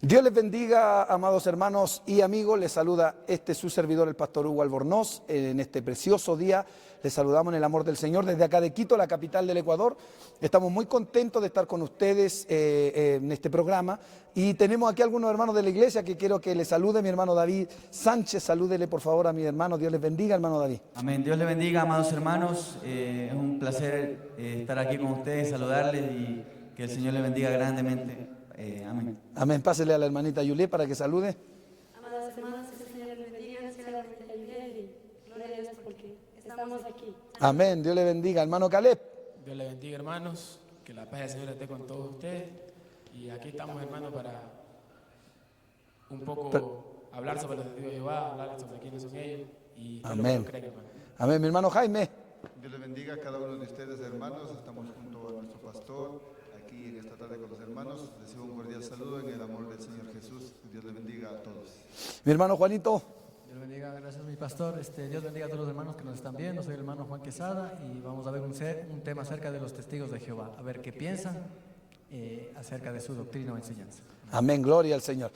Dios les bendiga, amados hermanos y amigos. Les saluda su servidor, el pastor Hugo Albornoz. En este precioso día les saludamos en el amor del Señor desde acá de Quito, la capital del Ecuador. Estamos muy contentos de estar con ustedes en este programa. Y tenemos aquí algunos hermanos de la iglesia que quiero que les salude. Mi hermano David Sánchez, salúdele por favor a mi hermano. Dios les bendiga, hermano David. Amén. Dios les bendiga, amados hermanos. Es un placer estar aquí con ustedes, saludarles y que el Señor les bendiga grandemente. Amén. Amén. Pásele a la hermanita Yulé para que salude. Amadas hermanas, que el Señor les bendiga, sea la hermanita Yulé y gloria a Dios porque estamos aquí. Amén. Dios le bendiga. Hermano Caleb. Dios les bendiga, hermanos, que la paz del Señor esté con todos ustedes. Y aquí estamos, hermanos, para un poco hablar sobre los testigos de Jehová, hablar sobre quiénes son ellos y qué es lo que Amén. ellos creen, hermano. Amén. Mi hermano Jaime. Dios les bendiga a cada uno de ustedes, hermanos. Estamos junto a nuestro pastor aquí en esta tarde con los hermanos. Recibo un cordial saludo en el amor del Señor Jesús. Dios les bendiga a todos. Mi hermano Juanito. Dios bendiga, gracias mi pastor. Dios bendiga a todos los hermanos que nos están viendo. Soy el hermano Juan Quesada y vamos a ver un tema acerca de los testigos de Jehová. A ver qué piensan acerca de su doctrina o enseñanza. Amén, gloria al Señor.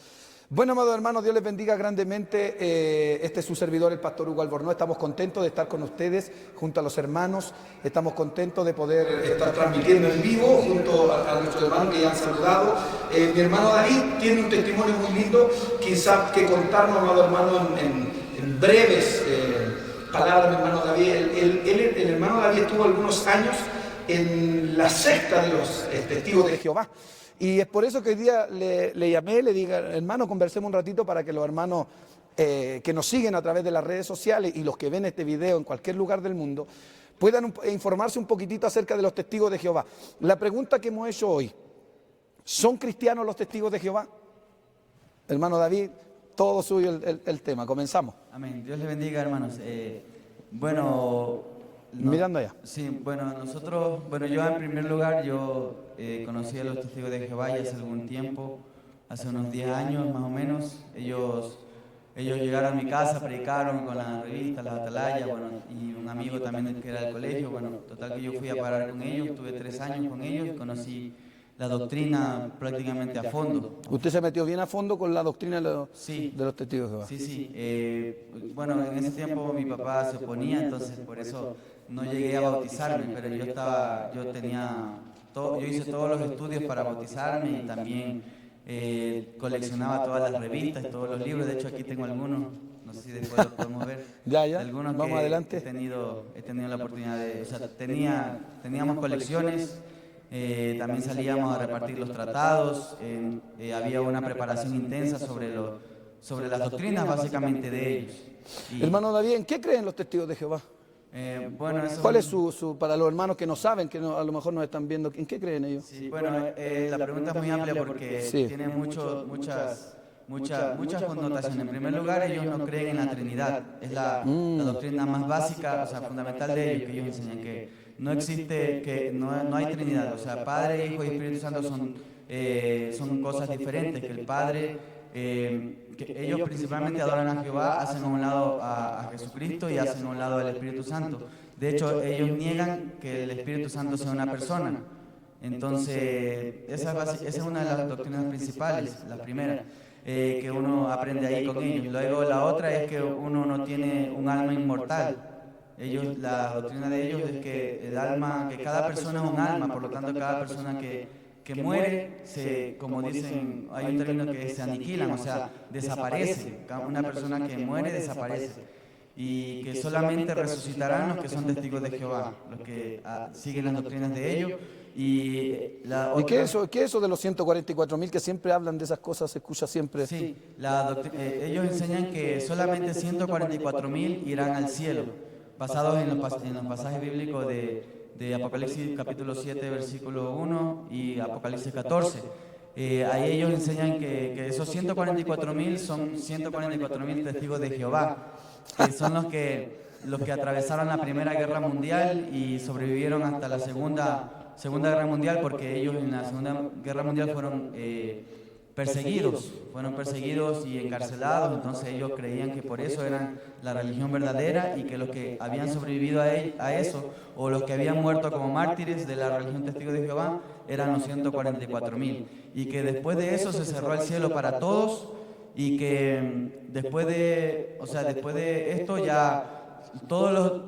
Bueno, amados hermanos, Dios les bendiga grandemente. Este es su servidor, el pastor Hugo Albornoz. Estamos contentos de estar con ustedes, junto a los hermanos. Estamos contentos de poder estar transmitiendo en vivo, junto a nuestros hermanos que ya han saludado. Mi hermano David tiene un testimonio muy lindo, quizás que contarnos, amado hermano, en breves palabras, mi hermano David. El hermano David estuvo algunos años en la secta de los testigos de Jehová. Y es por eso que hoy día le llamé, le dije, hermano, conversemos un ratito para que los hermanos que nos siguen a través de las redes sociales y los que ven este video en cualquier lugar del mundo puedan informarse un poquitito acerca de los testigos de Jehová. La pregunta que hemos hecho hoy, ¿son cristianos los testigos de Jehová? Hermano David, todo suyo el tema. Comenzamos. Amén. Dios les bendiga, hermanos. Mirando allá. Sí, bueno, yo en primer lugar, conocí a los testigos de Jehová ya hace algún tiempo, hace unos 10 años más o menos. Ellos llegaron a mi casa, predicaron con la revista, las atalayas, bueno, y un amigo también que era del colegio, bueno, total que yo fui a parar con ellos, tuve 3 años con ellos y conocí la doctrina prácticamente a fondo. ¿Usted se metió bien a fondo con la doctrina Sí. de los testigos de Jehová? Sí, sí. Bueno, en ese tiempo mi papá se oponía, entonces por eso no llegué a bautizarme, pero yo hice todos los estudios para bautizarme y también coleccionaba todas las revistas, todos los libros. De hecho, aquí tengo algunos, no sé si después los podemos ver. Ya, Algunos vamos que adelante. he tenido la oportunidad de, o sea, teníamos colecciones. También salíamos a repartir los tratados, había una preparación intensa sobre las doctrinas básicamente de ellos. Hermano David, ¿en qué creen los testigos de Jehová? Bueno, ¿Cuál es para los hermanos que no saben, que a lo mejor nos están viendo, ¿en qué creen ellos? Sí, bueno, la pregunta es muy amplia porque Sí. tiene muchas connotaciones. En primer lugar, ellos no creen en la Trinidad. Es la doctrina más básica, o sea, fundamental de ellos, que ellos enseñan que no existe, que no hay Trinidad. O sea, Padre, Hijo y Espíritu Santo son cosas diferentes, que el Padre, que ellos principalmente adoran a Jehová, hacen a un lado a Jesucristo y hacen a un lado al Espíritu Santo. De hecho, ellos niegan que el Espíritu Santo sea una persona. Entonces, esa es una de las doctrinas principales, la primera, que uno aprende ahí con ellos. Luego, la otra es que uno no tiene un alma inmortal. La doctrina de ellos es que que cada persona es un alma, por lo tanto, cada persona que muere, como dicen, hay un término que se aniquilan, o sea, desaparece. Una persona que muere desaparece. Y que solamente resucitarán los que son testigos de Jehová, los que siguen las doctrinas de ellos. ¿Y qué es eso de los 144.000 que siempre hablan de esas cosas, se escucha siempre? Sí, ellos enseñan que solamente 144.000 irán al cielo, basados en los pasajes bíblicos de Apocalipsis capítulo 7, versículo 1 y Apocalipsis 14. Ahí ellos enseñan que esos 144.000 son 144.000 testigos de Jehová, que son los que atravesaron la Primera Guerra Mundial y sobrevivieron hasta la Segunda Guerra Mundial, porque ellos en la Segunda Guerra Mundial fueron fueron perseguidos y encarcelados, entonces ellos creían que por eso eran la religión verdadera y que los que habían sobrevivido a eso, o los que habían muerto como mártires de la religión Testigos de Jehová, eran los 144.000, y que después de eso se cerró el cielo para todos, y que después de esto ya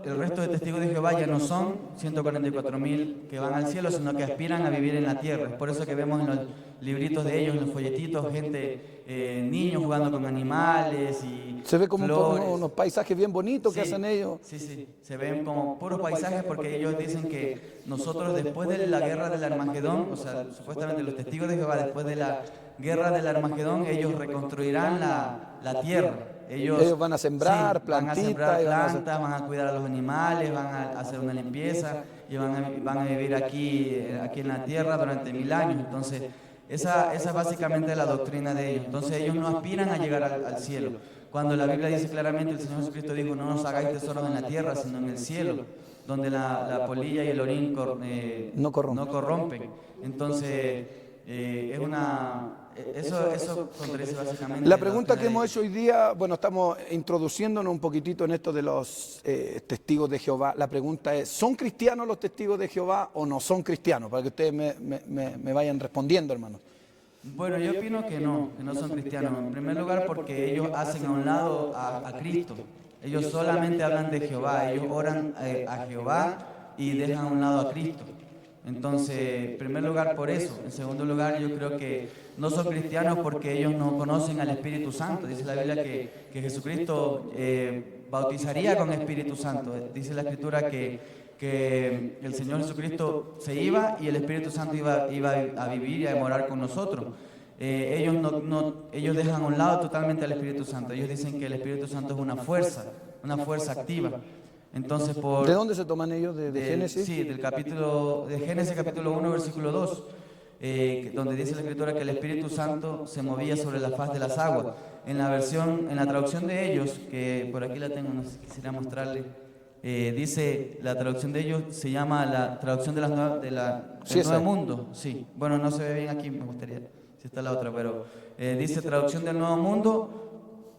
el resto de testigos de Jehová ya no son 144.000 que van al cielo, sino que aspiran a vivir en la tierra. Es por eso que vemos en los libritos de ellos, en los folletitos, niños jugando con animales y Se ve como flores. unos paisajes bien bonitos que hacen ellos. Sí, se ven como puros paisajes porque ellos dicen que nosotros después de la guerra del Armagedón, o sea, supuestamente los testigos de Jehová después de la guerra del Armagedón, ellos reconstruirán la tierra. Ellos van a sembrar plantitas, plantas, van a cuidar a los animales, van a hacer una limpieza y van a vivir aquí en la tierra durante 1000 años. Entonces, esa es básicamente la doctrina de ellos. Entonces, ellos no aspiran a llegar al cielo. Cuando la Biblia dice claramente, el Señor Jesucristo dijo, no nos hagáis tesoros en la tierra, sino en el cielo, donde la polilla y el orín no corrompen. Entonces, eso contradice básicamente. La pregunta que hemos hecho hoy día, bueno, estamos introduciéndonos un poquitito en esto de los testigos de Jehová. La pregunta es, ¿son cristianos los testigos de Jehová o no son cristianos? Para que ustedes me vayan respondiendo, hermano. Bueno, yo opino que no son cristianos. En primer lugar, porque ellos hacen a un lado a Cristo. Ellos solamente hablan de Jehová, ellos oran a Jehová y dejan a un lado a Cristo. Entonces, en primer lugar por eso. En segundo lugar, yo creo que no son cristianos porque ellos no conocen al Espíritu Santo. Dice la Biblia que Jesucristo bautizaría con Espíritu Santo. Dice la Escritura que el Señor Jesucristo se iba y el Espíritu Santo iba a vivir y a morar con nosotros. Ellos dejan a un lado totalmente al Espíritu Santo. Ellos dicen que el Espíritu Santo es una fuerza activa. Entonces, ¿de dónde se toman ellos? ¿De Génesis? Sí, de Génesis capítulo 1, versículo 2, donde dice la Escritura que el Espíritu Santo se movía sobre la faz de las aguas. En la traducción de ellos, que por aquí la tengo, no sé si quisiera mostrarle, dice, la traducción de ellos se llama la traducción del Nuevo Mundo. Sí, bueno, no se ve bien aquí, me gustaría, si está la otra, pero dice traducción del Nuevo Mundo.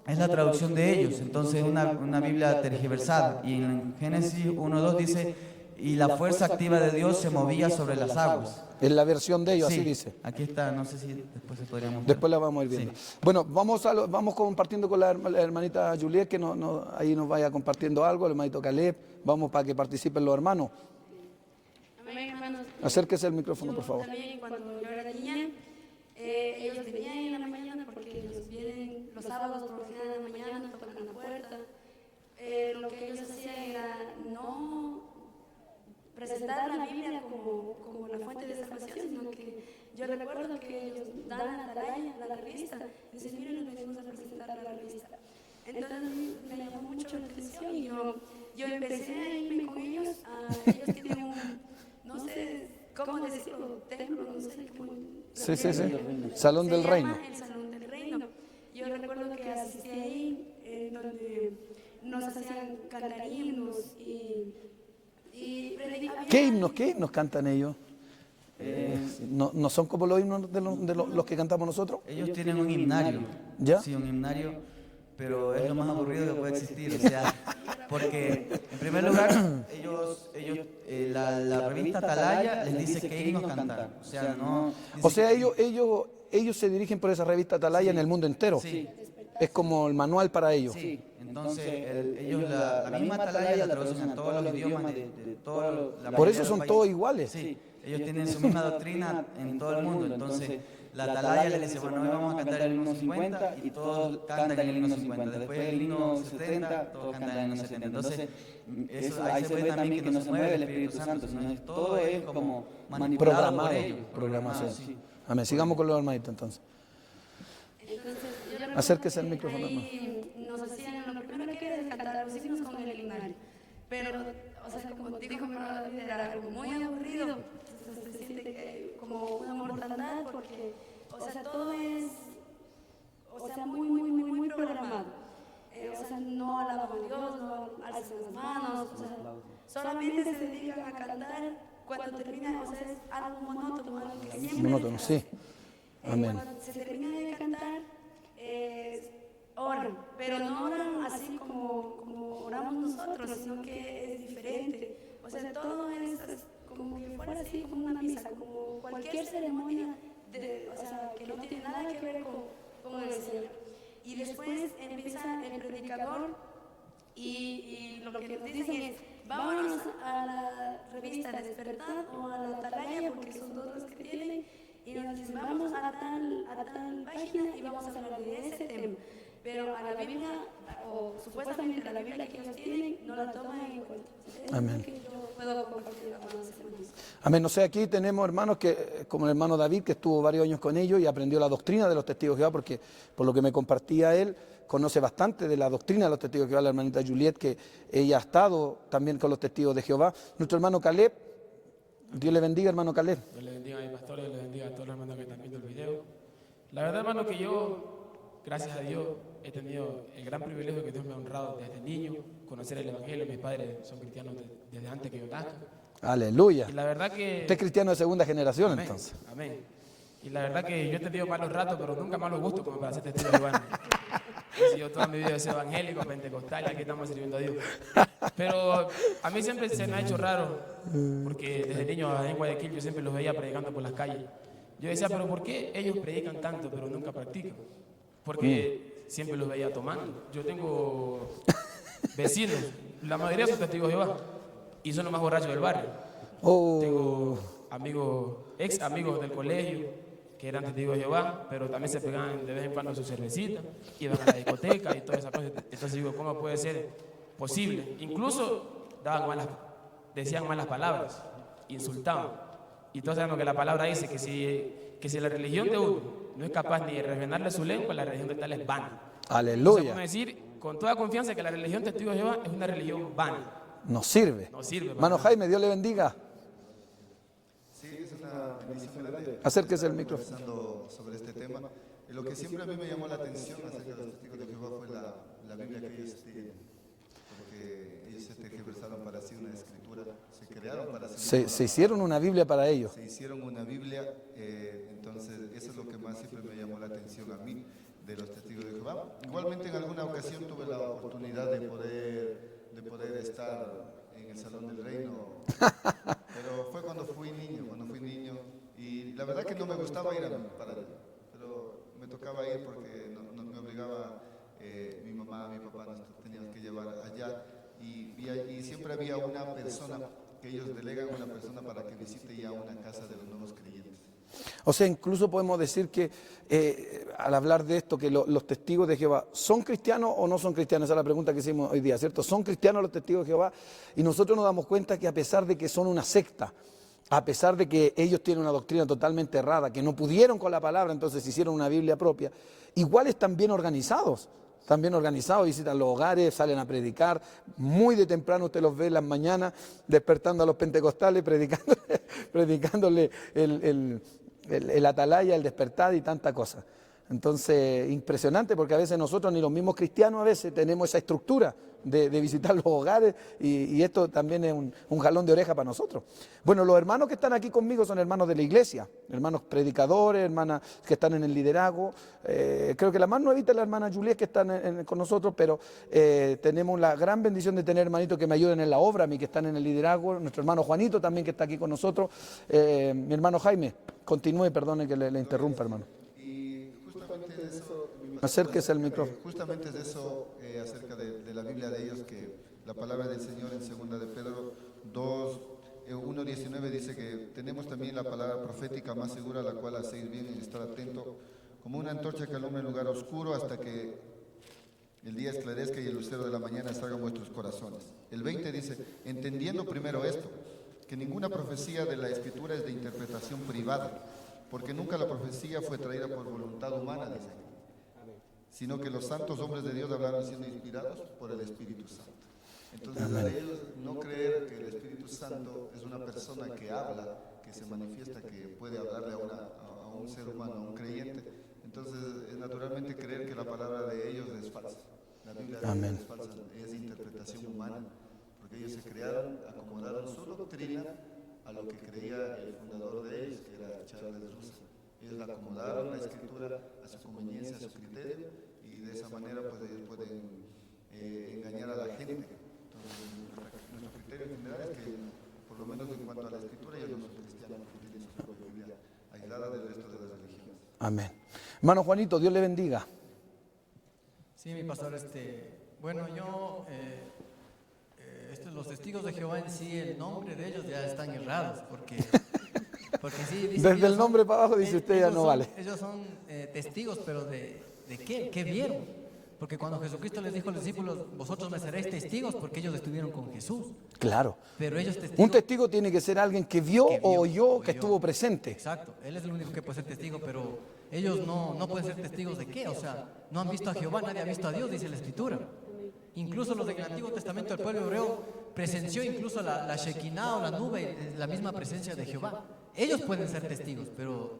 Es la traducción de ellos, entonces es una Biblia tergiversada. Y en Génesis 1:2 dice, y la fuerza activa de Dios se movía sobre las aguas. Es la versión de ellos, Sí, así dice. aquí está, no sé si después se podría mostrar. Después la vamos a ir viendo. Sí. Bueno, vamos compartiendo con la hermanita Juliet, que ahí nos vaya compartiendo algo, el hermanito Caleb. Vamos para que participen los hermanos. Amén, hermanos. Acérquese el micrófono, por favor. También cuando yo era niña, ellos venían en la mañana porque ellos vienen los sábados por la mañana, en la mañana, tocan la puerta. Lo que ellos hacían era no presentar la Biblia como la fuente de salvación, sino que yo recuerdo que ellos dan la atalaya, la revista, y dicen, miren, les venimos a presentar la revista. Entonces me llamó mucho la atención y yo empecé a irme con ellos. Ellos tienen no sé cómo decirlo, templo, no sé cómo. Sí. Salón del Reino. El Salón del Reino. Yo recuerdo que asistí ahí, donde nos hacían cantar himnos y predicaban. ¿Qué himnos cantan ellos? ¿No son como los himnos de los que cantamos nosotros? Ellos tienen un himnario. ¿Ya? Sí, un himnario, pero es lo más aburrido que puede existir. O sea, porque en primer lugar, la revista Atalaya les dice qué himnos cantar. O sea, no. O sea, ellos se dirigen por esa revista Atalaya en el mundo entero. Sí. Es como el manual para ellos. Sí, entonces ellos la misma Atalaya la traducen a todos los idiomas de todo la Por mayoría eso de son los todos países. iguales. Sí, ellos tienen su misma doctrina en todo el mundo. Entonces, la Atalaya les dice, bueno, hoy vamos a cantar el himno 50 y todos cantan el himno 50. Después el himno 70, todos cantan el himno 70. Entonces, ahí se ve también que no se mueve el Espíritu Santo, sino todo es como manipulado por ellos. Programación. Sí. Amén. Sigamos con los hermanitos entonces. Entonces, yo recuerdo Acérquese al que micrófono, ahí nos hacían, lo primero que era cantar los himnos con el himnario. Pero, o sea, como dijo mi hermano David, era algo muy aburrido. Entonces, se siente como una mortandad porque, o sea, todo es, o sea, muy programado. O sea, no alaban a Dios, no alzan las manos, o sea, solamente se dedican a cantar cuando termina, o sea, es algo monótono, algo que siempre. Monótono, sí. Cuando Amén. se termina oran, pero no oran así como oramos nosotros, sino que es diferente. O sea, todo es como que fuera así como una misa, como cualquier ceremonia, o sea, que no tiene nada que ver con el Señor. Y después empieza el predicador y lo que nos dicen es, vámonos a la revista Despertad o a la Atalaya, porque son dos los que tienen, y nos dicen, vamos a tal página y vamos a hablar de ese tema. Pero a la Biblia, o supuestamente a la Biblia que ellos tienen, no la toman en cuenta. Amén. Es lo que yo puedo compartir con los hermanos. Amén. No sé, aquí tenemos hermanos que, como el hermano David, que estuvo varios años con ellos y aprendió la doctrina de los testigos de Jehová, porque por lo que me compartía él, conoce bastante de la doctrina de los testigos de Jehová, la hermanita Juliet, que ella ha estado también con los testigos de Jehová. Nuestro hermano Caleb, Dios le bendiga, hermano Caleb. Dios le bendiga a mi pastor, Dios le bendiga a todos los hermanos que están viendo el video. La verdad, hermano, que yo, gracias a Dios, he tenido el gran privilegio que Dios me ha honrado desde niño, conocer el Evangelio. Mis padres son cristianos desde antes que yo nazca. Aleluya. Y la verdad que... Usted es cristiano de segunda generación, Amén, entonces. amén. Y la verdad que yo he tenido malos ratos, pero nunca malos gustos como para ser testigo de Jehová. He sido toda mi vida evangélico, pentecostal, y aquí estamos sirviendo a Dios. Pero a mí siempre se me ha hecho raro, porque desde niño en Guayaquil yo siempre los veía predicando por las calles. Yo decía, pero ¿por qué ellos predican tanto pero nunca practican? Porque siempre los veía tomando. Yo tengo vecinos, la mayoría son testigos de Jehová, y son los más borrachos del barrio. Tengo amigos, ex amigos del colegio, que eran testigos de Jehová, pero también se pegaban de vez en cuando su cervecita, iban a la discoteca y todas esas cosas. Entonces digo, ¿cómo puede ser posible? Incluso decían malas palabras, insultaban. Y todos sabemos que la palabra dice que si la religión de uno no es capaz ni de refrenarle su lengua, la religión de tal es vana. Aleluya. Podemos decir con toda confianza que la religión testigo de Jehová es una religión vana. No sirve. No sirve. Hermano Jaime, Dios le bendiga. Sí, es una bendición grande. Acérquese el micrófono. Conversando sobre este tema. Y lo que siempre a mí me llamó la atención acerca de los testigos de Jehová fue la Biblia que ellos tienen. Porque ellos se tergiversaron para sí una escritura, se crearon para sí. Se hicieron una Biblia para ellos. Se hicieron una Biblia, entonces eso es lo que más siempre me llamó la atención a mí de los testigos de Jehová. Igualmente en alguna ocasión tuve la oportunidad de poder estar en el Salón del Reino, pero fue cuando fui niño, y la verdad que no me gustaba ir para allá, pero me tocaba ir porque no me obligaba mi mamá, mi papá, nos teníamos que llevar allá, y siempre había una persona que ellos delegan, una persona para que visite ya una casa de los nuevos creyentes. O sea, incluso podemos decir que al hablar de esto, que los testigos de Jehová, ¿son cristianos o no son cristianos? Esa es la pregunta que hicimos hoy día, ¿cierto? ¿Son cristianos los testigos de Jehová? Y nosotros nos damos cuenta que a pesar de que son una secta, a pesar de que ellos tienen una doctrina totalmente errada, que no pudieron con la palabra, entonces hicieron una Biblia propia, igual están bien organizados. Están bien organizados, visitan los hogares, salen a predicar. Muy de temprano usted los ve en las mañanas despertando a los pentecostales, predicándole el atalaya, el despertar y tanta cosa. Entonces, impresionante, porque a veces nosotros, ni los mismos cristianos, a veces tenemos esa estructura de visitar los hogares, y esto también es un jalón de oreja para nosotros. Bueno, los hermanos que están aquí conmigo son hermanos de la iglesia, hermanos predicadores, hermanas que están en el liderazgo. Creo que la más nuevita es la hermana Juliet, que están con nosotros, pero tenemos la gran bendición de tener hermanitos que me ayuden en la obra, a mí que están en el liderazgo, nuestro hermano Juanito también, que está aquí con nosotros, mi hermano Jaime, continúe, perdone que le interrumpa, hermano. Justamente de eso, Acérquese al micrófono. Justamente de eso, acerca de la Biblia de ellos, que la palabra del Señor en 2 de Pedro 2, 1:19 dice que tenemos también la palabra profética más segura, a la cual hacéis bien en estar atento, como una antorcha que alumbra en lugar oscuro hasta que el día esclarezca y el lucero de la mañana salga en vuestros corazones. El 20 dice, entendiendo primero esto, que ninguna profecía de la Escritura es de interpretación privada, porque nunca la profecía fue traída por voluntad humana, dice, sino que los santos hombres de Dios hablaron siendo inspirados por el Espíritu Santo. Entonces, al ellos no creer que el Espíritu Santo es una persona que habla, que se manifiesta, que puede hablarle a un ser humano, a un creyente, entonces es naturalmente creer que la palabra de ellos es falsa. La Biblia de ellos es falsa, es interpretación humana, porque ellos se crearon, acomodaron su doctrina a lo que creía el fundador de ellos, que era Charles Russell. Ellos la acomodaron, la escritura, a su conveniencia, a su criterio, y y de esa manera pues ellos pueden engañar a la gente. Entonces nuestro criterio general es que por lo menos en cuanto a la escritura ellos no son cristianos, que tienen su propia Biblia aislada del resto de las religiones. Amén. Hermano Juanito, Dios le bendiga. Sí, mi pastor, bueno, yo, los testigos de Jehová en sí, el nombre de ellos ya están errados, porque sí, dice, Desde el nombre para abajo dice usted ya no vale. Ellos son testigos, pero ¿de qué? ¿Qué vieron? Porque cuando Jesucristo les dijo a los discípulos, vosotros me seréis testigos, porque ellos estuvieron con Jesús. Claro. Pero ellos testigos, Un testigo tiene que ser alguien que vio o oyó, que estuvo presente. Exacto, él es el único que puede ser testigo, pero ellos no pueden ser testigos de qué, o sea, no han visto a Jehová, nadie ha visto a Dios, dice la Escritura. Incluso los del Antiguo Testamento, el pueblo hebreo presenció incluso la Shekinah o la nube, la misma presencia de Jehová. Ellos pueden ser testigos, pero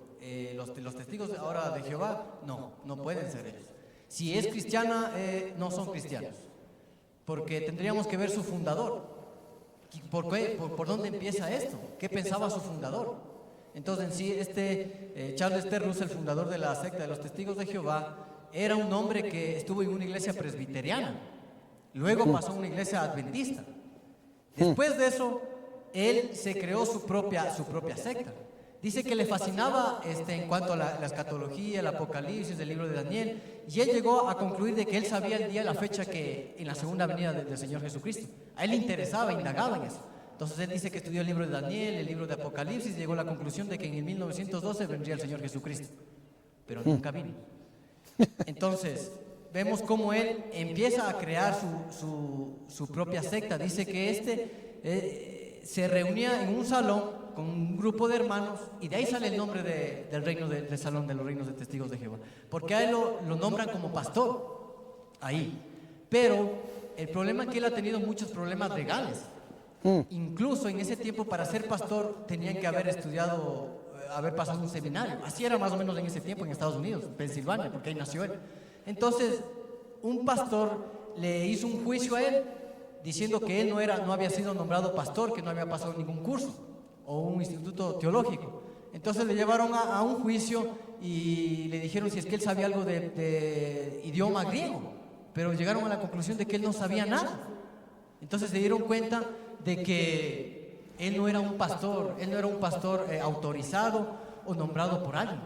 los testigos ahora de Jehová no pueden ser ellos. Si es cristiana, no son cristianos, porque tendríamos que ver su fundador. ¿Por qué? ¿Por dónde empieza esto? ¿Qué pensaba su fundador? Entonces, en sí, Charles T. Russell, el fundador de la secta de los Testigos de Jehová, era un hombre que estuvo en una iglesia presbiteriana, luego pasó a una iglesia adventista. Después de eso, él se creó su propia secta. Dice que le fascinaba en cuanto a la escatología, el apocalipsis, el libro de Daniel, y él llegó a concluir de que él sabía el día y la fecha que en la segunda venida del Señor Jesucristo. A él le interesaba, indagaba en eso. Entonces él dice que estudió el libro de Daniel, el libro de Apocalipsis, y llegó a la conclusión de que en el 1912 vendría el Señor Jesucristo, pero nunca vino. Entonces vemos cómo él empieza a crear su propia secta. Dice que se reunía en un salón con un grupo de hermanos, y de ahí sale el nombre del reino del salón de los reinos de testigos de Jehová, porque a él lo nombran como pastor ahí. Pero el problema es que él ha tenido muchos problemas legales. Incluso en ese tiempo, para ser pastor tenían que haber estudiado, haber pasado un seminario. Así era más o menos en ese tiempo en Estados Unidos, en Pensilvania, porque ahí nació él. Entonces un pastor le hizo un juicio a él diciendo que él no había sido nombrado pastor, que no había pasado ningún curso o un instituto teológico. Entonces le llevaron a un juicio y le dijeron si es que él sabía algo de idioma griego, pero llegaron a la conclusión de que él no sabía nada. Entonces se dieron cuenta de que él no era un pastor, autorizado o nombrado por alguien.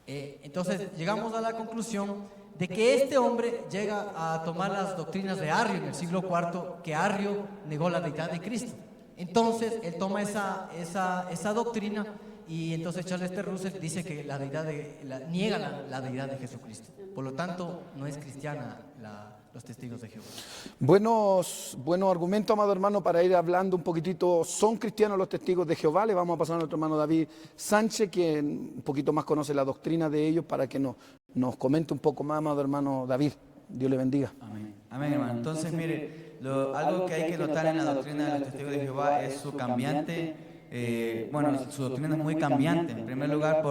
Entonces llegamos a la conclusión de que este hombre llega a tomar las doctrinas de Arrio en el siglo IV, que Arrio negó la deidad de Cristo. Entonces él toma esa doctrina, y entonces Charles T. Russell dice que niega la deidad de Jesucristo. Por lo tanto, no es cristiana los testigos de Jehová. Buenos argumentos, amado hermano, para ir hablando un poquitito. ¿Son cristianos los testigos de Jehová? Le vamos a pasar a nuestro hermano David Sánchez, quien un poquito más conoce la doctrina de ellos, para que nos comente un poco más, amado hermano David. Dios le bendiga. Amén. Amén, hermano. Entonces, mire, algo que hay que notar en la doctrina de los testigos de Jehová es su cambiante, su doctrina es muy cambiante. En primer lugar,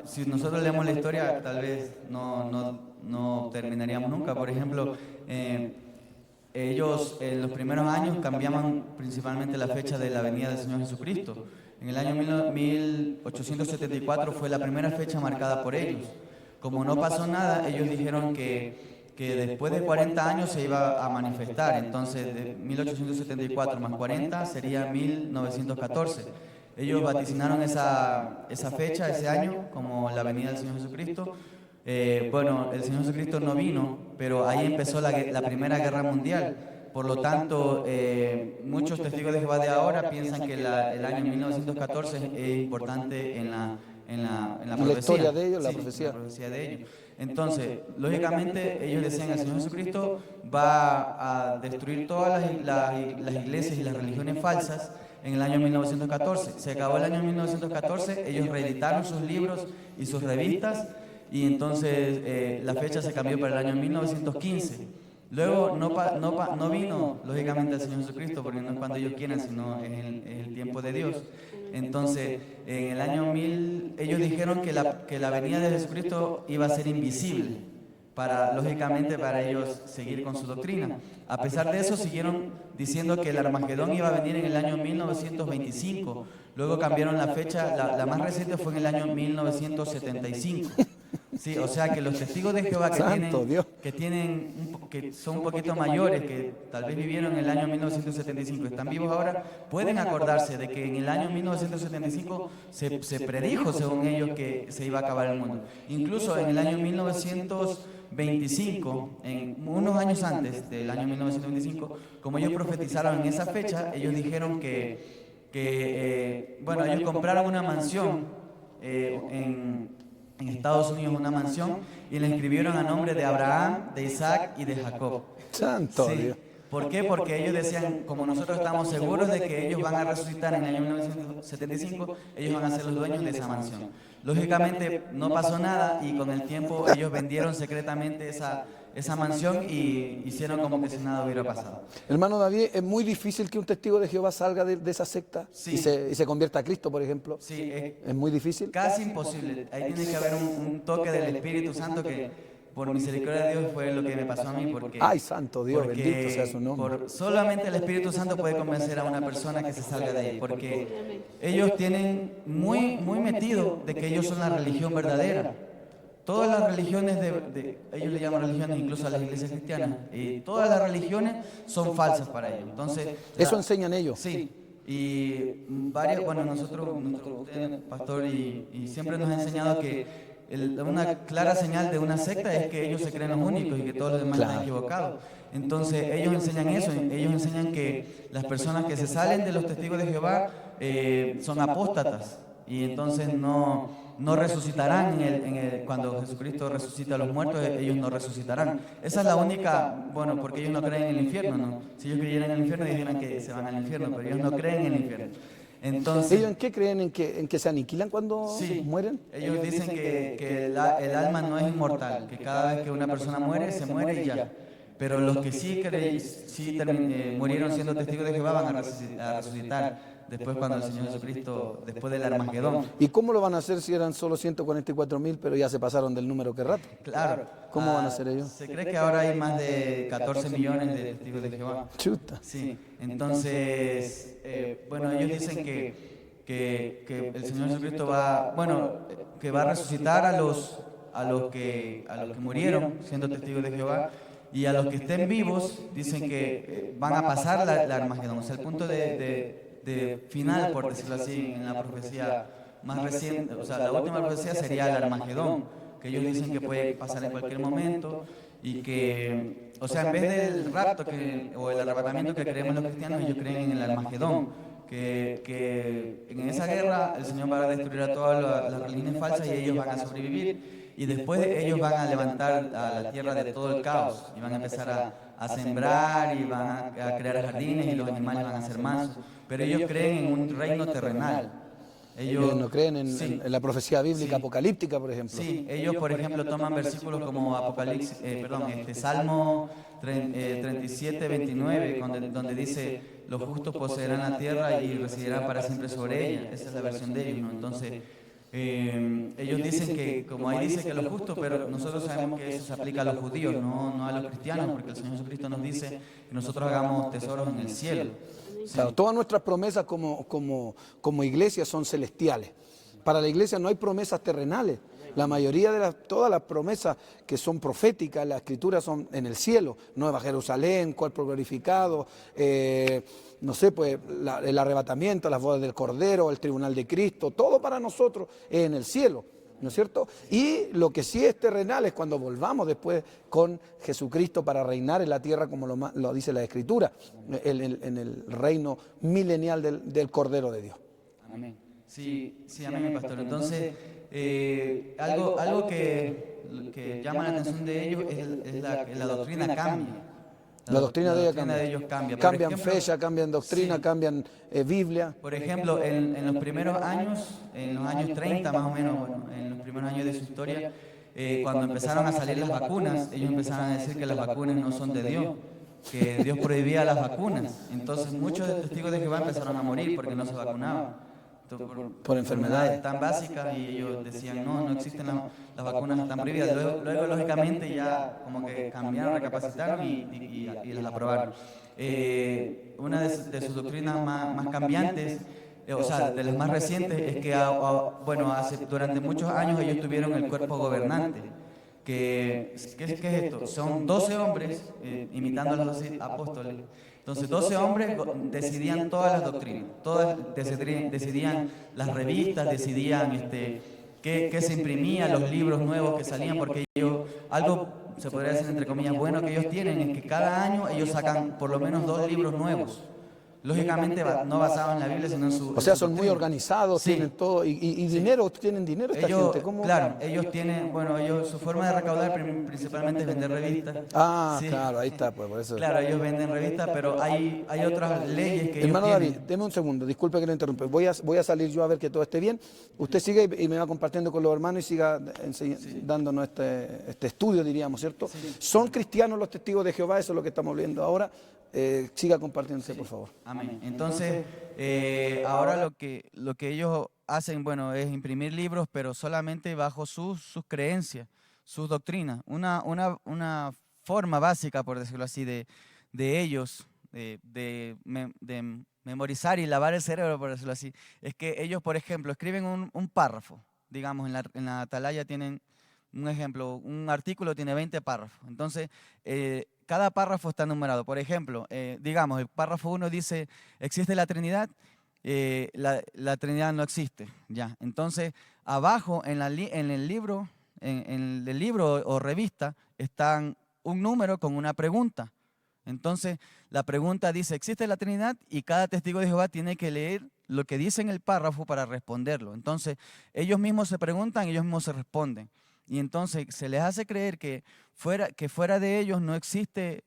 si nosotros leemos la historia, tal vez no terminaríamos nunca. Por ejemplo, ellos en los primeros años cambiaban principalmente la fecha de la venida del Señor Jesucristo. En el año 1874 fue la primera fecha marcada por ellos. Como no pasó nada, ellos dijeron que después de 40 años se iba a manifestar. Entonces, de 1874 más 40 sería 1914. Ellos vaticinaron esa fecha, ese año, como la venida del Señor Jesucristo. El Señor Jesucristo no vino, pero ahí empezó la Primera Guerra Mundial. Por lo tanto, muchos testigos de Jehová de ahora piensan que el año 1914 es importante en la profecía. Historia de ellos, la sí, profecía. La profecía de ellos. Entonces, lógicamente, ellos decían que el Señor Jesucristo va a destruir todas las iglesias y las religiones falsas en el año 1914. Se acabó el año 1914, ellos reeditaron sus libros y sus revistas, y entonces la fecha se cambió para el año 1915. Luego no vino, lógicamente, el Señor Jesucristo, porque no es cuando ellos quieran, sino es el tiempo de Dios. Entonces, en el año 1000, ellos dijeron que la venida de Jesucristo iba a ser invisible, lógicamente, para ellos seguir con su doctrina. A pesar de eso, siguieron diciendo que el Armagedón iba a venir en el año 1925. Luego cambiaron la fecha, la más reciente fue en el año 1975. Sí, o sea que los testigos de Jehová Santo Dios. que son un poquito mayores, que tal vez vivieron en el año 1975, están vivos ahora, pueden acordarse de que en el año 1975 se predijo, según ellos, que se iba a acabar el mundo. Incluso en el año 1925, unos años antes del año 1925, como ellos profetizaron en esa fecha, ellos dijeron bueno, ellos compraron una mansión en Estados Unidos, una mansión, y la inscribieron a nombre de Abraham, de Isaac y de Jacob. Santo Sí. Dios. ¿Por qué? Porque ellos decían, como nosotros estamos seguros de que ellos van a resucitar en el año 1975, ellos van a ser los dueños de esa mansión. Lógicamente no pasó nada y con el tiempo ellos vendieron secretamente esa mansión y hicieron como que si nada hubiera pasado. Hermano David, ¿es muy difícil que un testigo de Jehová salga de esa secta Sí. y se convierta a Cristo, por ejemplo? Sí, ¿Es muy difícil? casi imposible. Ahí tiene que haber un toque del Espíritu Santo que por misericordia de Dios fue lo que me pasó a mí. Porque, Ay, santo Dios, porque bendito sea su nombre. solamente el Espíritu Santo puede convencer a una persona que se salga de ahí. Porque ellos tienen muy metido de que ellos son la religión verdadera. Todas las religiones, ellos le llaman religiones incluso a las iglesias cristianas, y todas las religiones son falsas para ellos. Entonces, Eso enseñan ellos. sí, y varios, bueno, usted, pastor, y siempre nos ha enseñado que una clara señal de una secta es que ellos se creen los únicos y que todos los demás están equivocados. Entonces, ellos enseñan eso, ellos enseñan que las personas que se salen de los testigos de Jehová son apóstatas, y entonces no resucitarán cuando Jesucristo resucita a los muertos, ellos no resucitarán. Esa es la única, bueno, porque ellos no creen en el infierno, ¿no? Si ellos creyeran en el infierno, dijeran que se van al infierno, pero ellos no creen en el infierno. Entonces, ¿Ellos en qué creen? ¿En que se aniquilan cuando sí, mueren? ellos dicen que el alma no es inmortal, que cada vez que una persona muere, se muere y ya. Pero los que murieron siendo testigos de Jehová van a resucitar después cuando el Señor Jesucristo, después del Armagedón. ¿Y cómo lo van a hacer si eran solo 144.000, pero ya se pasaron del número que rato? Claro. ¿Cómo van a hacer ellos? Se cree que ahora hay más de 14 millones de testigos de Jehová. Chuta. Sí, entonces, bueno, ellos dicen que el Señor Jesucristo que va a resucitar a los que murieron siendo testigos de Jehová, y a los que estén vivos dicen que van a pasar la Armagedón. O sea, el punto de final, por decirlo así, en la profecía más reciente, o sea, la última profecía sería el Armagedón, que ellos dicen que puede pasar en cualquier momento, y que, o sea, en vez del rapto o el arrebatamiento que creemos los cristianos, ellos creen en el Armagedón, que en esa guerra el Señor va a destruir a todas las religiones falsas y ellos van a sobrevivir, y después ellos van a levantar a la tierra de todo el caos y van a empezar a sembrar y van a crear jardines y los animales van a ser mansos, pero ellos creen en un reino terrenal. Ellos no creen sí, en la profecía bíblica apocalíptica, por ejemplo. Sí, ellos, por ejemplo, toman versículos como Salmo 37, 29, donde dice: los justos poseerán la tierra y residirán para siempre sobre ella. Esa es la versión de ellos, ¿no? Entonces, ellos dicen que, como ahí dice que los justos, pero nosotros sabemos que eso se aplica a los judíos, no a los cristianos, porque el Señor Jesucristo nos dice que nosotros hagamos tesoros en el cielo. Sí. Claro, todas nuestras promesas como iglesia son celestiales. Para la iglesia no hay promesas terrenales. La mayoría de todas las promesas que son proféticas, las escrituras son en el cielo. Nueva Jerusalén, cuerpo glorificado, no sé, pues el arrebatamiento, las bodas del Cordero, el tribunal de Cristo, todo para nosotros es en el cielo, ¿no es cierto? Y lo que sí es terrenal es cuando volvamos después con Jesucristo para reinar en la tierra, como lo dice la Escritura, en el reino milenial del Cordero de Dios. Amén. Sí, amén, pastor. Entonces, algo que llama la atención de ellos es la doctrina cambia. La doctrina de ellos cambia. Cambian fecha, cambian doctrina, sí, cambian Biblia. Por ejemplo, en los primeros años, en los años 30 más o menos, bueno, en los primeros años de su historia, cuando empezaron a salir las vacunas, ellos empezaron a decir que las vacunas no son de Dios, que Dios prohibía las vacunas. Entonces muchos testigos de Jehová empezaron a morir porque no se vacunaban. Por enfermedades tan básicas, y ellos decían no existen las vacunas, están prohibidas. Luego lógicamente ya como que cambiaron, recapacitaron y las aprobaron. Una de sus doctrinas más cambiantes o sea, de las más recientes, es que, bueno, durante muchos años ellos tuvieron el cuerpo gobernante. ¿Qué es esto? Son 12 hombres, imitando a los 12 apóstoles. Entonces, 12 hombres decidían todas las doctrinas, todas decidían las revistas, decidían qué se imprimía, los libros nuevos que salían, porque ellos, algo se podría decir entre comillas bueno que ellos tienen, es que cada año ellos sacan por lo menos 2 libros nuevos. Lógicamente no basados en la Biblia, sino en su... O sea, su son muy doctrina. organizados, Sí. tienen todo, y dinero, tienen dinero esta Ellos, gente. ¿Cómo? claro, ellos tienen, bueno, su forma de recaudar principalmente es vender revistas. Ah, Sí. claro, ahí está, pues por eso. Claro, ellos venden revistas, pero hay otras leyes que Hermano ellos David, tienen. deme un segundo, disculpe que lo interrumpa. Voy a salir yo a ver que todo esté bien. Usted sigue y me va compartiendo con los hermanos y siga dándonos este estudio, diríamos, ¿cierto? ¿Son cristianos los testigos de Jehová? Eso es lo que estamos viendo ahora. Siga compartiéndose, por favor. Amén. Entonces, ahora lo que ellos hacen, bueno, es imprimir libros, pero solamente bajo sus creencias, sus doctrinas. Una forma básica, por decirlo así, de ellos, de memorizar y lavar el cerebro, por decirlo así, es que ellos, por ejemplo, escriben un párrafo. Digamos, en la atalaya tienen un ejemplo, un artículo tiene 20 párrafos. Entonces, cada párrafo está numerado. Por ejemplo, digamos, el párrafo 1 dice, ¿existe la Trinidad? La Trinidad no existe. Ya. Entonces, abajo en el libro, en el libro o revista, están un número con una pregunta. Entonces, la pregunta dice, ¿existe la Trinidad? Y cada testigo de Jehová tiene que leer lo que dice en el párrafo para responderlo. Entonces, ellos mismos se preguntan, ellos mismos se responden. Y entonces se les hace creer que fuera de ellos no existe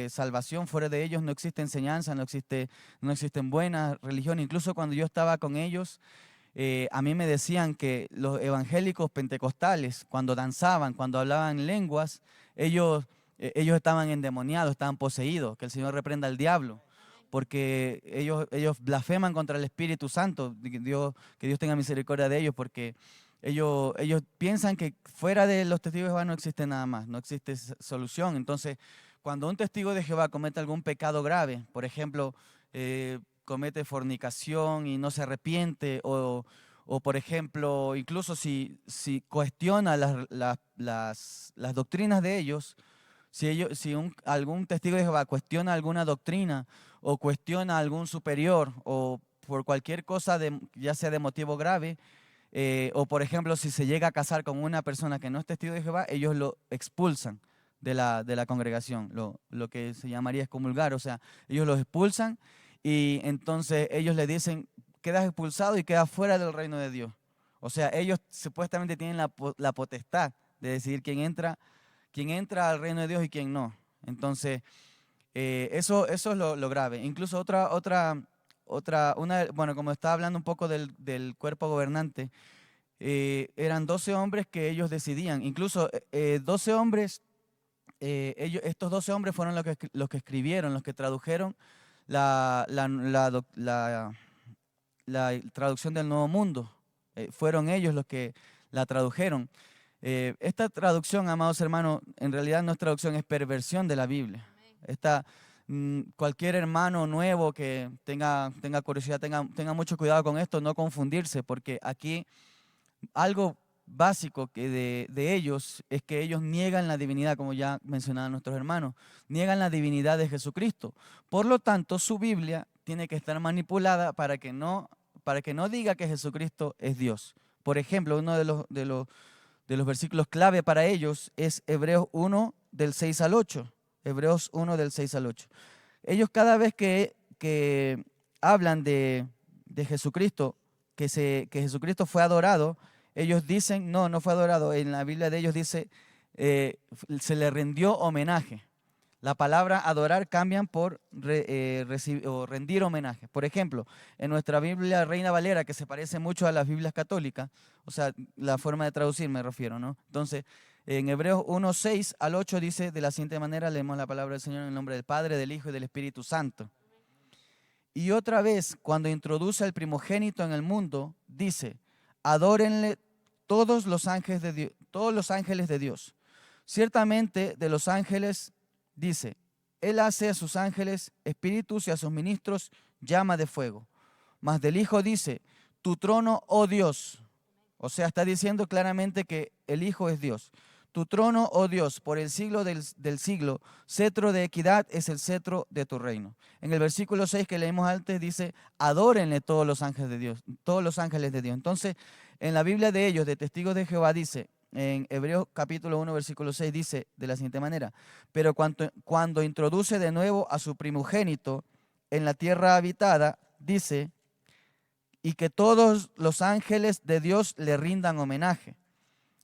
salvación, fuera de ellos no existe enseñanza, no existen buenas religiones. Incluso cuando yo estaba con ellos, a mí me decían que los evangélicos pentecostales, cuando danzaban, cuando hablaban lenguas, ellos estaban endemoniados, estaban poseídos, que el Señor reprenda al diablo, porque ellos blasfeman contra el Espíritu Santo, que Dios tenga misericordia de ellos, porque ellos piensan que fuera de los testigos de Jehová no existe nada más, no existe solución. Entonces, cuando un testigo de Jehová comete algún pecado grave, por ejemplo, comete fornicación y no se arrepiente, o por ejemplo, incluso si cuestiona las doctrinas de ellos, si algún testigo de Jehová cuestiona alguna doctrina o cuestiona a algún superior o por cualquier cosa, ya sea de motivo grave, o por ejemplo, si se llega a casar con una persona que no es testigo de Jehová, ellos lo expulsan de la congregación, lo que se llamaría excomulgar, o sea, ellos los expulsan y entonces ellos le dicen, quedas expulsado y quedas fuera del reino de Dios. O sea, ellos supuestamente tienen la potestad de decidir quién entra al reino de Dios y quién no. Entonces, eso es lo grave. Incluso bueno, como estaba hablando un poco del cuerpo gobernante, eran 12 hombres que ellos decidían. Incluso 12 hombres, estos 12 hombres fueron los que escribieron, los que tradujeron la traducción del Nuevo Mundo. Fueron ellos los que la tradujeron. Esta traducción, amados hermanos, en realidad no es traducción, es perversión de la Biblia. Cualquier hermano nuevo que tenga curiosidad, tenga mucho cuidado con esto, no confundirse, porque aquí algo básico que de ellos es que ellos niegan la divinidad, como ya mencionaban nuestros hermanos, niegan la divinidad de Jesucristo. Por lo tanto, su Biblia tiene que estar manipulada para que no diga que Jesucristo es Dios. Por ejemplo, uno de los versículos clave para ellos es Hebreos 1 del 6 al 8. Hebreos 1 del 6 al 8. Ellos cada vez que hablan de Jesucristo, que Jesucristo fue adorado, ellos dicen, no fue adorado. En la Biblia de ellos dice, se le rindió homenaje. La palabra adorar cambian por rendir homenaje. Por ejemplo, en nuestra Biblia Reina Valera, que se parece mucho a las Biblias católicas, o sea, la forma de traducir me refiero, ¿no? Entonces, en Hebreos 1, 6 al 8 dice de la siguiente manera, leemos la palabra del Señor en el nombre del Padre, del Hijo y del Espíritu Santo. Y otra vez, cuando introduce al primogénito en el mundo, dice, adórenle todos los ángeles de Dios. Ciertamente de los ángeles dice, Él hace a sus ángeles espíritus y a sus ministros llama de fuego. Mas del Hijo dice, tu trono, oh Dios. O sea, está diciendo claramente que el Hijo es Dios. Tu trono, oh Dios, por el siglo del siglo, cetro de equidad es el cetro de tu reino. En el versículo 6 que leímos antes dice, adórenle todos los ángeles de Dios, todos los ángeles de Dios. Entonces, en la Biblia de ellos, de Testigos de Jehová, dice, en Hebreos capítulo 1, versículo 6, dice de la siguiente manera, pero cuando introduce de nuevo a su primogénito en la tierra habitada, dice, y que todos los ángeles de Dios le rindan homenaje.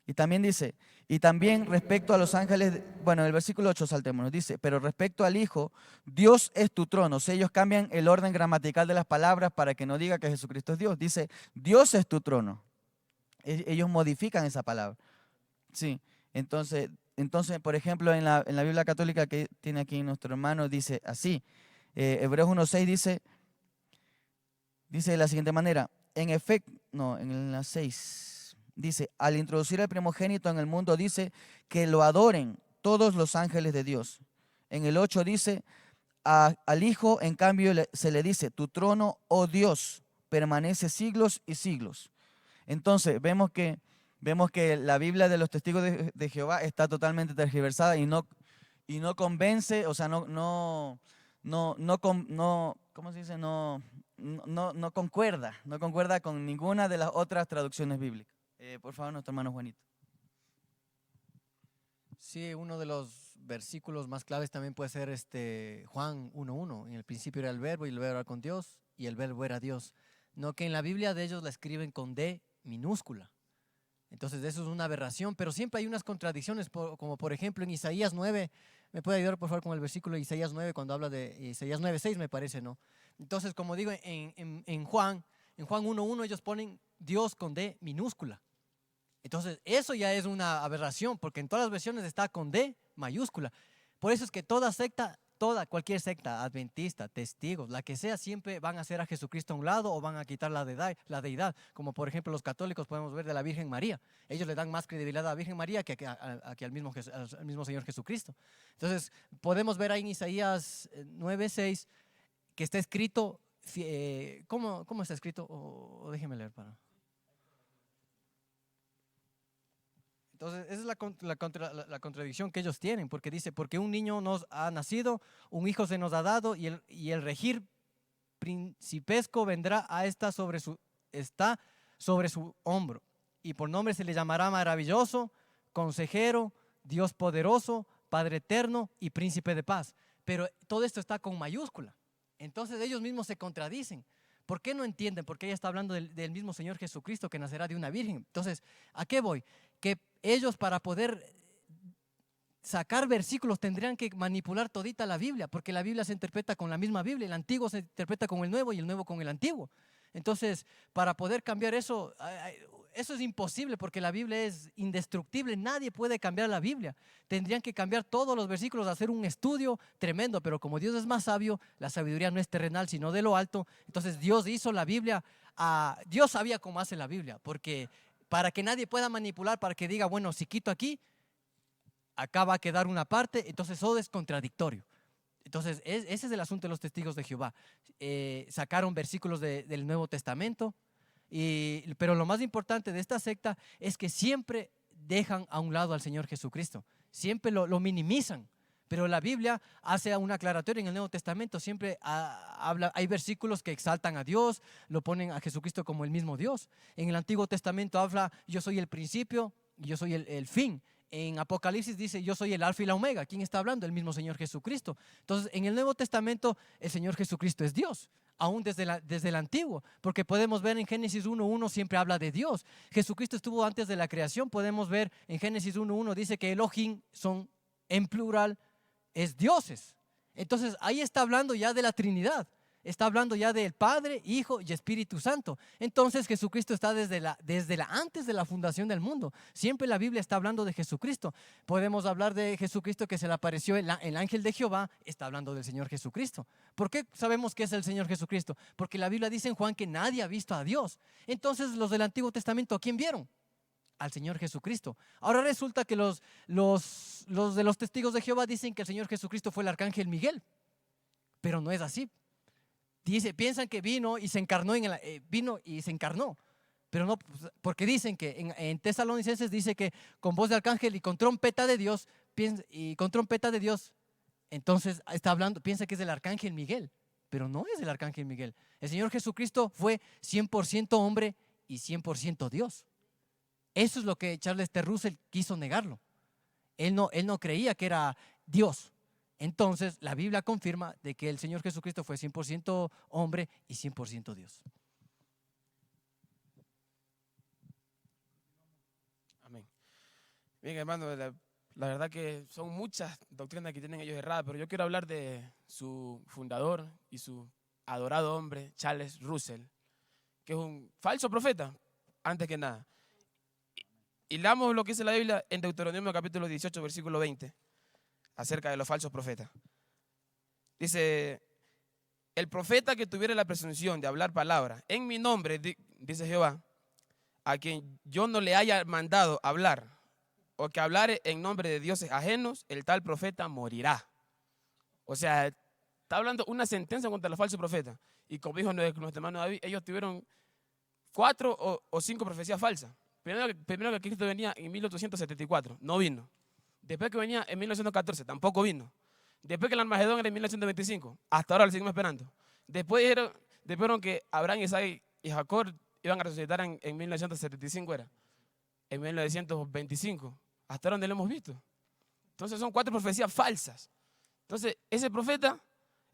Y también dice, y también respecto a los ángeles, bueno, en el versículo 8 saltémonos, dice, pero respecto al Hijo, Dios es tu trono. O sea, ellos cambian el orden gramatical de las palabras para que no diga que Jesucristo es Dios. Dice, Dios es tu trono. Ellos modifican esa palabra. Sí, entonces, por ejemplo, en la Biblia católica que tiene aquí nuestro hermano, dice así, Hebreos 1.6 dice de la siguiente manera, en efecto, no, en la 6, dice, al introducir al primogénito en el mundo, dice que lo adoren todos los ángeles de Dios. En el 8 dice, al Hijo, en cambio, se le dice, tu trono, oh Dios, permanece siglos y siglos. Entonces, vemos que la Biblia de los Testigos de Jehová está totalmente tergiversada y no convence, o sea, ¿cómo se dice? No concuerda con ninguna de las otras traducciones bíblicas. Por favor, nuestro hermano Juanito. Sí, uno de los versículos más claves también puede ser Juan 1:1. En el principio era el verbo y el verbo era con Dios y el verbo era Dios. No, que en la Biblia de ellos la escriben con D minúscula. Entonces eso es una aberración, pero siempre hay unas contradicciones, como por ejemplo en Isaías 9, ¿me puede ayudar por favor con el versículo de Isaías 9 cuando habla de Isaías 9:6 me parece, ¿no? Entonces como digo, en Juan 1:1 ellos ponen Dios con D minúscula. Entonces eso ya es una aberración, porque en todas las versiones está con D mayúscula. Por eso es que cualquier secta, adventista, testigos, la que sea, siempre van a hacer a Jesucristo a un lado o van a quitar la deidad, como por ejemplo los católicos podemos ver de la Virgen María. Ellos le dan más credibilidad a la Virgen María que al mismo Señor Jesucristo. Entonces podemos ver ahí en Isaías 9:6 que está escrito, ¿cómo está escrito? O déjeme leer para... Entonces, esa es la contradicción que ellos tienen, porque dice, porque un niño nos ha nacido, un hijo se nos ha dado, y el regir principesco vendrá está sobre su hombro, y por nombre se le llamará maravilloso, consejero, Dios poderoso, Padre eterno y príncipe de paz. Pero todo esto está con mayúscula. Entonces ellos mismos se contradicen. ¿Por qué no entienden? Porque ella está hablando del mismo Señor Jesucristo que nacerá de una virgen. Entonces, ¿a qué voy? Que ellos para poder sacar versículos tendrían que manipular todita la Biblia, porque la Biblia se interpreta con la misma Biblia, el Antiguo se interpreta con el Nuevo y el Nuevo con el Antiguo. Entonces, para poder cambiar eso es imposible, porque la Biblia es indestructible, nadie puede cambiar la Biblia. Tendrían que cambiar todos los versículos, hacer un estudio tremendo, pero como Dios es más sabio, la sabiduría no es terrenal, sino de lo alto. Entonces Dios hizo la Biblia, Dios sabía cómo hace la Biblia, porque para que nadie pueda manipular, para que diga, bueno, si quito aquí, acá va a quedar una parte, entonces todo es contradictorio. Entonces ese es el asunto de los testigos de Jehová. Sacaron versículos del Nuevo Testamento, pero lo más importante de esta secta es que siempre dejan a un lado al Señor Jesucristo, siempre lo minimizan. Pero la Biblia hace una aclaratoria en el Nuevo Testamento, siempre hay versículos que exaltan a Dios, lo ponen a Jesucristo como el mismo Dios. En el Antiguo Testamento habla, yo soy el principio, yo soy el fin. En Apocalipsis dice, yo soy el alfa y la omega. ¿Quién está hablando? El mismo Señor Jesucristo. Entonces, en el Nuevo Testamento, el Señor Jesucristo es Dios, aún desde el Antiguo, porque podemos ver en Génesis 1:1 siempre habla de Dios. Jesucristo estuvo antes de la creación. Podemos ver en Génesis 1:1 dice que Elohim son en plural, es dioses. Entonces ahí está hablando ya de la Trinidad, está hablando ya del Padre, Hijo y Espíritu Santo. Entonces Jesucristo está desde antes de la fundación del mundo. Siempre la Biblia está hablando de Jesucristo. Podemos hablar de Jesucristo que se le apareció el ángel de Jehová, está hablando del Señor Jesucristo. ¿Por qué sabemos que es el Señor Jesucristo? Porque la Biblia dice en Juan que nadie ha visto a Dios. Entonces los del Antiguo Testamento, ¿a quién vieron? Al Señor Jesucristo. Ahora resulta que los de los testigos de Jehová dicen que el Señor Jesucristo fue el arcángel Miguel, pero no es así. piensan que vino y se encarnó, vino y se encarnó. Pero no, pues, porque dicen que en Tesalonicenses dice que con voz de arcángel y con trompeta de Dios, entonces está hablando, piensa que es del arcángel Miguel, pero no es del arcángel Miguel. El Señor Jesucristo fue 100% hombre y 100% Dios. Eso es lo que Charles T. Russell quiso negarlo. Él no creía que era Dios. Entonces la Biblia confirma de que el Señor Jesucristo fue 100% hombre y 100% Dios. Amén. Bien, hermano, la verdad que son muchas doctrinas que tienen ellos erradas, pero yo quiero hablar de su fundador y su adorado hombre, Charles Russell, que es un falso profeta, antes que nada. Y leamos lo que dice la Biblia en Deuteronomio capítulo 18, versículo 20, acerca de los falsos profetas. Dice, el profeta que tuviera la presunción de hablar palabra en mi nombre, dice Jehová, a quien yo no le haya mandado hablar, o que hablare en nombre de dioses ajenos, el tal profeta morirá. O sea, está hablando una sentencia contra los falsos profetas. Y como dijo nuestro hermano David, ellos tuvieron 4 o 5 profecías falsas. Primero que Cristo venía en 1874, no vino. Después que venía en 1914, tampoco vino. Después que el Armagedón era en 1925, hasta ahora lo seguimos esperando. Después dijeron que Abraham, Isaac y Jacob iban a resucitar en 1975, era. En 1925. Hasta ahora donde lo hemos visto. Entonces son 4 profecías falsas. Entonces ese profeta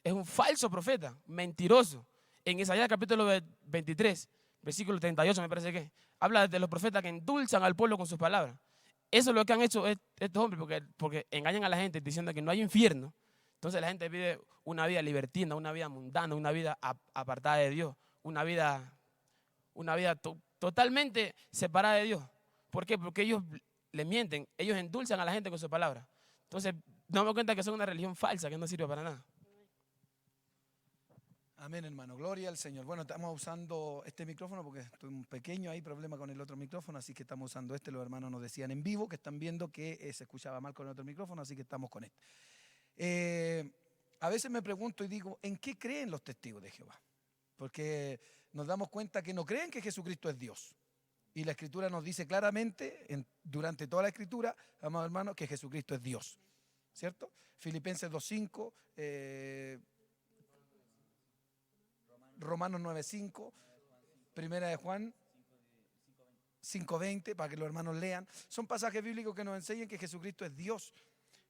es un falso profeta, mentiroso. En Isaías capítulo 23, versículo 38 me parece que habla de los profetas que endulzan al pueblo con sus palabras. Eso es lo que han hecho estos hombres porque engañan a la gente diciendo que no hay infierno. Entonces la gente vive una vida libertina, una vida mundana, una vida apartada de Dios, una vida totalmente separada de Dios. ¿Por qué? Porque ellos le mienten, ellos endulzan a la gente con sus palabras. Entonces, nos damos cuenta que son una religión falsa que no sirve para nada. Amén, hermano. Gloria al Señor. Bueno, estamos usando este micrófono porque estoy un pequeño ahí problema con el otro micrófono, así que estamos usando este. Los hermanos nos decían en vivo que están viendo que se escuchaba mal con el otro micrófono, así que estamos con este. A veces me pregunto y digo, ¿en qué creen los testigos de Jehová? Porque nos damos cuenta que no creen que Jesucristo es Dios. Y la Escritura nos dice claramente, durante toda la Escritura, amados hermanos, que Jesucristo es Dios. ¿Cierto? Filipenses 2.5, Romanos 9.5, Primera de Juan 5.20, para que los hermanos lean. Son pasajes bíblicos que nos enseñan que Jesucristo es Dios.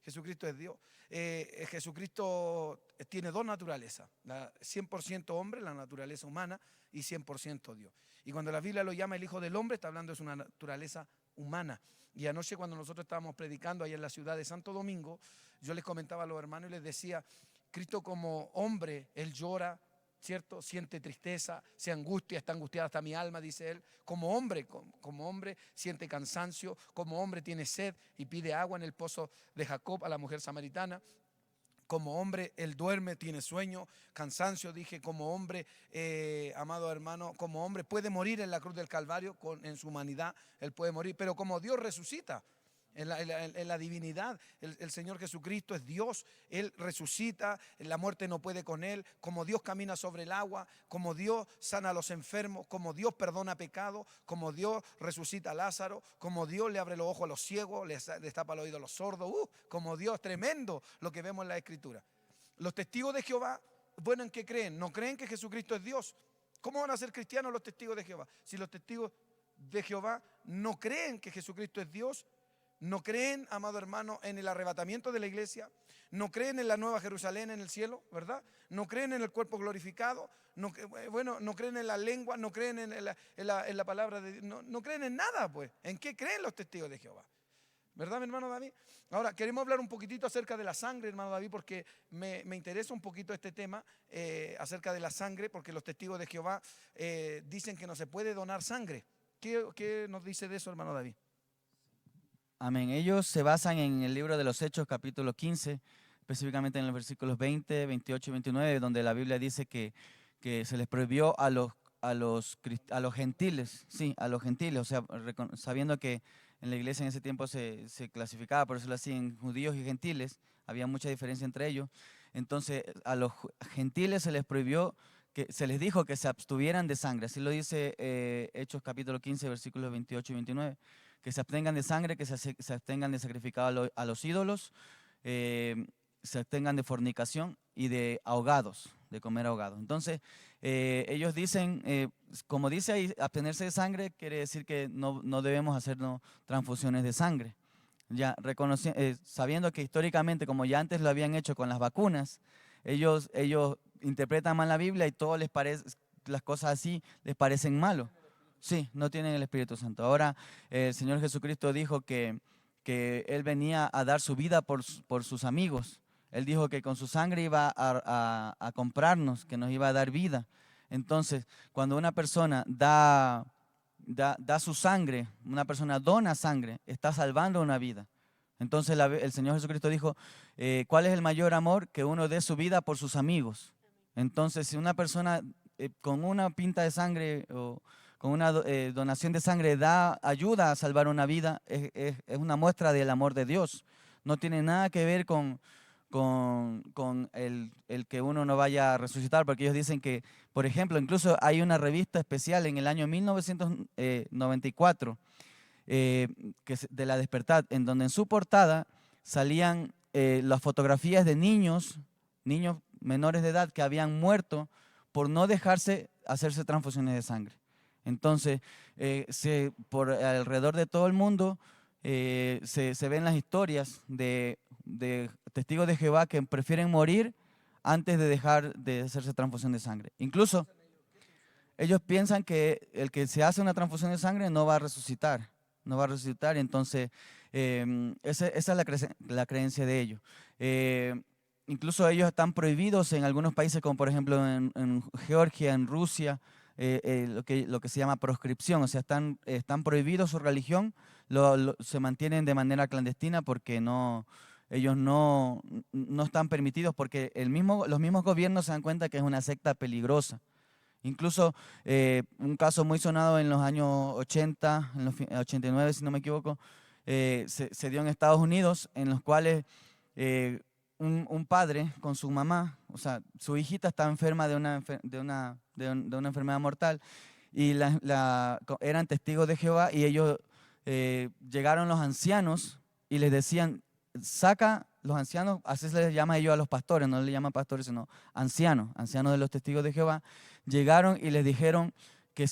Jesucristo es Dios. Jesucristo tiene 2 naturalezas, 100% hombre, la naturaleza humana, y 100% Dios. Y cuando la Biblia lo llama el Hijo del Hombre, está hablando de su naturaleza humana. Y anoche cuando nosotros estábamos predicando allá en la ciudad de Santo Domingo, yo les comentaba a los hermanos y les decía, Cristo como hombre, Él llora, ¿cierto? Siente tristeza, se angustia, está angustiada hasta mi alma, dice Él. Como hombre siente cansancio, como hombre tiene sed y pide agua en el pozo de Jacob a la mujer samaritana. Como hombre, Él duerme, tiene sueño, cansancio, dije, como hombre, amado hermano, como hombre puede morir en la cruz del Calvario, en su humanidad, Él puede morir, pero como Dios resucita, en la divinidad, el Señor Jesucristo es Dios, Él resucita, la muerte no puede con Él, como Dios camina sobre el agua, como Dios sana a los enfermos, como Dios perdona pecado, como Dios resucita a Lázaro, como Dios le abre los ojos a los ciegos, le destapa el oído a los sordos, como Dios, tremendo lo que vemos en la Escritura. Los testigos de Jehová, bueno, ¿en qué creen? No creen que Jesucristo es Dios. ¿Cómo van a ser cristianos los testigos de Jehová? Si los testigos de Jehová no creen que Jesucristo es Dios, no creen, amado hermano, en el arrebatamiento de la iglesia, no creen en la nueva Jerusalén en el cielo, ¿verdad? No creen en el cuerpo glorificado, no creen en la lengua, no creen en la palabra de Dios, no creen en nada, pues. ¿En qué creen los testigos de Jehová? ¿Verdad, mi hermano David? Ahora, queremos hablar un poquitito acerca de la sangre, hermano David, porque me interesa un poquito este tema acerca de la sangre, porque los testigos de Jehová dicen que no se puede donar sangre. ¿Qué nos dice de eso, hermano David? Amén. Ellos se basan en el libro de los Hechos, capítulo 15, específicamente en los versículos 20, 28 y 29, donde la Biblia dice que se les prohibió a los gentiles, sí, a los gentiles, o sea, sabiendo que en la iglesia en ese tiempo se clasificaba, por decirlo así, en judíos y gentiles, había mucha diferencia entre ellos. Entonces, a los gentiles se les prohibió que se les dijo que se abstuvieran de sangre. Así lo dice Hechos capítulo 15, versículos 28 y 29. Que se abstengan de sangre, que se abstengan de sacrificar a los ídolos, se abstengan de fornicación y de ahogados, de comer ahogados. Entonces, ellos dicen, como dice ahí, abstenerse de sangre quiere decir que no debemos hacernos transfusiones de sangre. Ya sabiendo que históricamente, como ya antes lo habían hecho con las vacunas, ellos interpretan mal la Biblia y todo les parece, las cosas así les parecen malos. Sí, no tienen el Espíritu Santo. Ahora el Señor Jesucristo dijo que Él venía a dar su vida por sus amigos. Él dijo que con su sangre iba a comprarnos, que nos iba a dar vida. Entonces, cuando una persona da su sangre, una persona dona sangre, está salvando una vida. Entonces el Señor Jesucristo dijo, ¿cuál es el mayor amor? Que uno dé su vida por sus amigos. Entonces, si una persona con una pinta de sangre o con una donación de sangre ayuda a salvar una vida, es una muestra del amor de Dios. No tiene nada que ver con el que uno no vaya a resucitar, porque ellos dicen que, por ejemplo, incluso hay una revista especial en el año 1994, de La Despertad, en donde en su portada salían las fotografías de niños menores de edad que habían muerto por no dejarse hacerse transfusiones de sangre. Entonces, por alrededor de todo el mundo se ven las historias de testigos de Jehová que prefieren morir antes de dejar de hacerse transfusión de sangre. Incluso ellos piensan que el que se hace una transfusión de sangre no va a resucitar, entonces esa es la creencia de ellos. Incluso ellos están prohibidos en algunos países, como por ejemplo en Georgia, en Rusia, lo que se llama proscripción, o sea, están prohibidos su religión, se mantienen de manera clandestina porque ellos no están permitidos, porque los mismos gobiernos se dan cuenta que es una secta peligrosa. Incluso un caso muy sonado en los años 80, en los 89 si no me equivoco, se dio en Estados Unidos, en los cuales un padre con su mamá, o sea, su hijita estaba enferma de una enfermedad mortal y eran testigos de Jehová, y ellos llegaron los ancianos y les decían, saca los ancianos, así se les llama a ellos a los pastores, no les llaman pastores sino ancianos de los testigos de Jehová. Llegaron y les dijeron que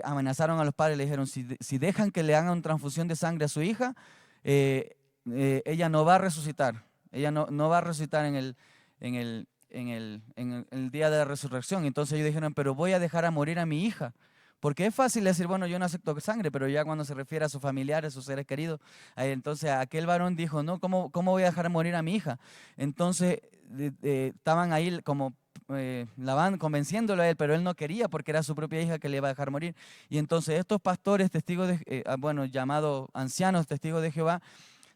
amenazaron a los padres, le dijeron, si dejan que le hagan una transfusión de sangre a su hija, ella no va a resucitar. Ella no va a resucitar en el día de la resurrección. Entonces ellos dijeron, pero voy a dejar a morir a mi hija. Porque es fácil decir, bueno, yo no acepto sangre, pero ya cuando se refiere a sus familiares, a sus seres queridos, entonces aquel varón dijo, no, ¿cómo voy a dejar morir a mi hija? Entonces estaban ahí como convenciéndolo a él, pero él no quería porque era su propia hija que le iba a dejar morir. Y entonces estos pastores, testigos llamados ancianos testigos de Jehová,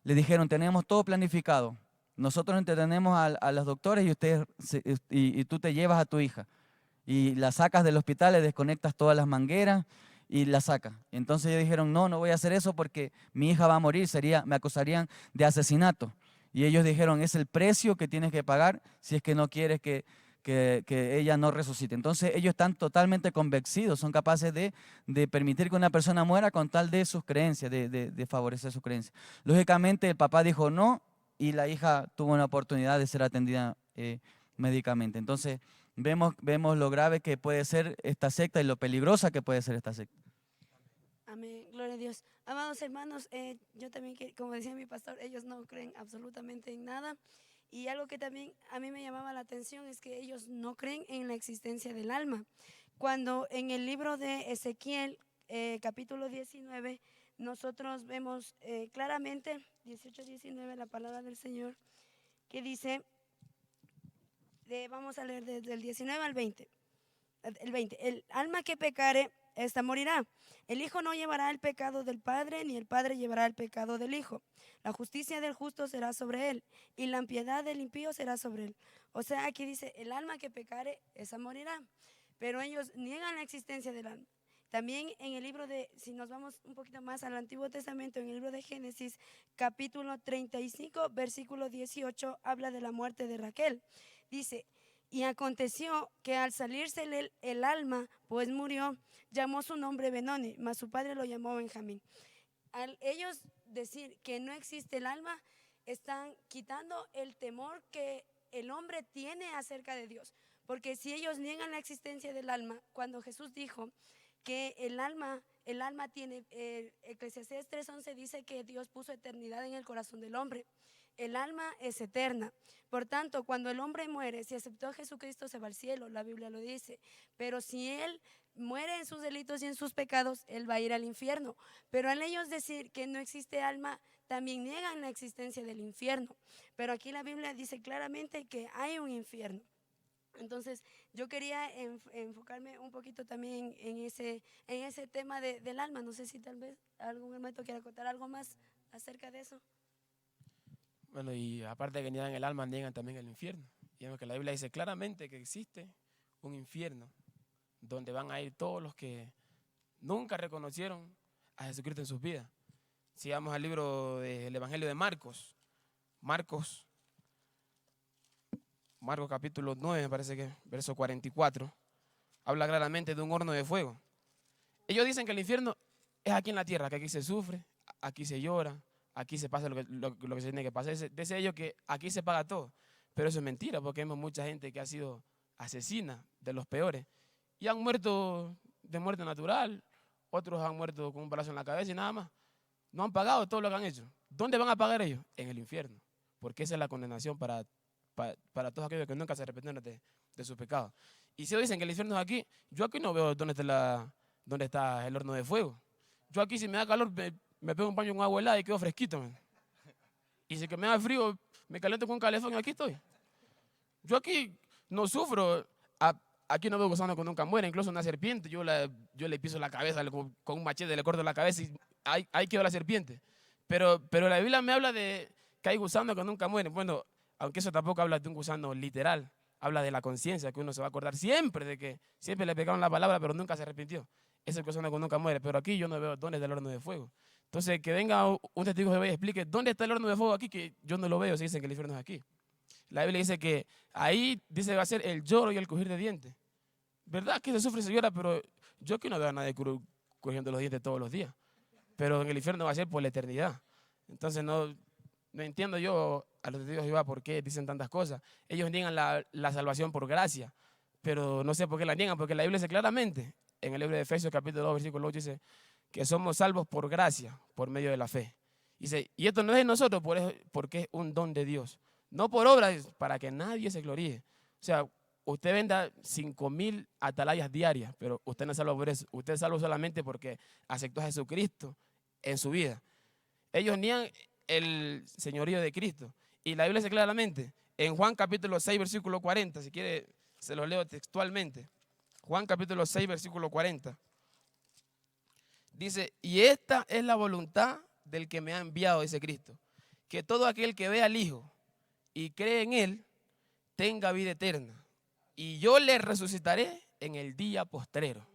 le dijeron, tenemos todo planificado. Nosotros entretenemos a los doctores y tú te llevas a tu hija. Y la sacas del hospital, le desconectas todas las mangueras y la sacas. Entonces ellos dijeron, no voy a hacer eso porque mi hija va a morir, me acusarían de asesinato. Y ellos dijeron, es el precio que tienes que pagar si es que no quieres que ella no resucite. Entonces ellos están totalmente convencidos, son capaces de permitir que una persona muera con tal de sus creencias, de favorecer sus creencias. Lógicamente el papá dijo no y la hija tuvo una oportunidad de ser atendida médicamente. Entonces vemos lo grave que puede ser esta secta y lo peligrosa que puede ser esta secta. Amén, gloria a Dios. Amados hermanos, yo también, como decía mi pastor, ellos no creen absolutamente en nada. Y algo que también a mí me llamaba la atención es que ellos no creen en la existencia del alma. Cuando en el libro de Ezequiel, capítulo 19, nosotros vemos claramente, 18-19, la palabra del Señor, que dice, vamos a leer desde el 19 al 20. El 20, el alma que pecare, esta morirá. El hijo no llevará el pecado del padre, ni el padre llevará el pecado del hijo. La justicia del justo será sobre él, y la impiedad del impío será sobre él. O sea, aquí dice, el alma que pecare, esa morirá. Pero ellos niegan la existencia del alma. También en el libro si nos vamos un poquito más al Antiguo Testamento, en el libro de Génesis, capítulo 35, versículo 18, habla de la muerte de Raquel. Dice, Y aconteció que al salirse el alma, pues murió, llamó su nombre Benoni, mas su padre lo llamó Benjamín. Al ellos decir que no existe el alma, están quitando el temor que el hombre tiene acerca de Dios. Porque si ellos niegan la existencia del alma, cuando Jesús dijo que el alma tiene, Eclesiastés 3:11 dice que Dios puso eternidad en el corazón del hombre. El alma es eterna. Por tanto, cuando el hombre muere, si aceptó a Jesucristo, se va al cielo, la Biblia lo dice. Pero si él muere en sus delitos y en sus pecados, él va a ir al infierno. Pero al ellos decir que no existe alma, también niegan la existencia del infierno. Pero aquí la Biblia dice claramente que hay un infierno. Entonces, yo quería enfocarme un poquito también en ese tema del alma. No sé si tal vez algún hermano quiera contar algo más acerca de eso. Bueno, y aparte de que niegan el alma, niegan también el infierno. Y vemos que la Biblia dice claramente que existe un infierno donde van a ir todos los que nunca reconocieron a Jesucristo en sus vidas. Si vamos al libro del Evangelio de Marcos capítulo 9, me parece que verso 44, habla claramente de un horno de fuego. Ellos dicen que el infierno es aquí en la tierra, que aquí se sufre, aquí se llora, aquí se pasa lo que se tiene que pasar. Dice ellos que aquí se paga todo, pero eso es mentira, porque vemos mucha gente que ha sido asesina, de los peores, y han muerto de muerte natural, otros han muerto con un balazo en la cabeza y nada más. No han pagado todo lo que han hecho. ¿Dónde van a pagar ellos? En el infierno, porque esa es la condenación para todos aquellos que nunca se arrepintieron de sus pecados. Y si ellos dicen que el infierno es aquí, yo aquí no veo dónde está el horno de fuego. Yo aquí si me da calor me pego un baño con agua helada y quedo fresquito, man. Y si que me da frío, me caliento con un calefón y aquí estoy. Yo aquí no sufro, aquí no veo gusano que nunca muere, incluso una serpiente, yo le piso la cabeza con un machete, le corto la cabeza y ahí quedó la serpiente. Pero la Biblia me habla de que hay gusanos que nunca mueren. Bueno, aunque eso tampoco habla de un gusano literal, habla de la conciencia, que uno se va a acordar siempre de que siempre le pegaron la palabra, pero nunca se arrepintió. Ese es el gusano que nunca muere, pero aquí yo no veo dónde está el horno de fuego. Entonces, que venga un testigo de Jehová y explique dónde está el horno de fuego aquí, que yo no lo veo, si dicen que el infierno es aquí. La Biblia dice que ahí dice va a ser el lloro y el crujir de dientes. ¿Verdad que se sufre y se llora? Pero yo aquí no veo a nadie crujiendo los dientes todos los días. Pero en el infierno va a ser por la eternidad. Entonces no entiendo yo a los testigos de Jehová por qué dicen tantas cosas. Ellos niegan la salvación por gracia, pero no sé por qué la niegan, porque la Biblia dice claramente, en el libro de Efesios capítulo 2, versículo 8, dice que somos salvos por gracia, por medio de la fe. Dice, y esto no es de nosotros porque es un don de Dios, no por obras para que nadie se gloríe. O sea, usted venda 5,000 atalayas diarias, pero usted no es salvo por eso. Usted es salvo solamente porque aceptó a Jesucristo en su vida. Ellos niegan el señorío de Cristo. Y la Biblia dice claramente, en Juan capítulo 6, versículo 40, si quiere se lo leo textualmente. Juan capítulo 6, versículo 40. Dice, y esta es la voluntad del que me ha enviado, dice Cristo, que todo aquel que ve al Hijo y cree en Él, tenga vida eterna. Y yo le resucitaré en el día postrero.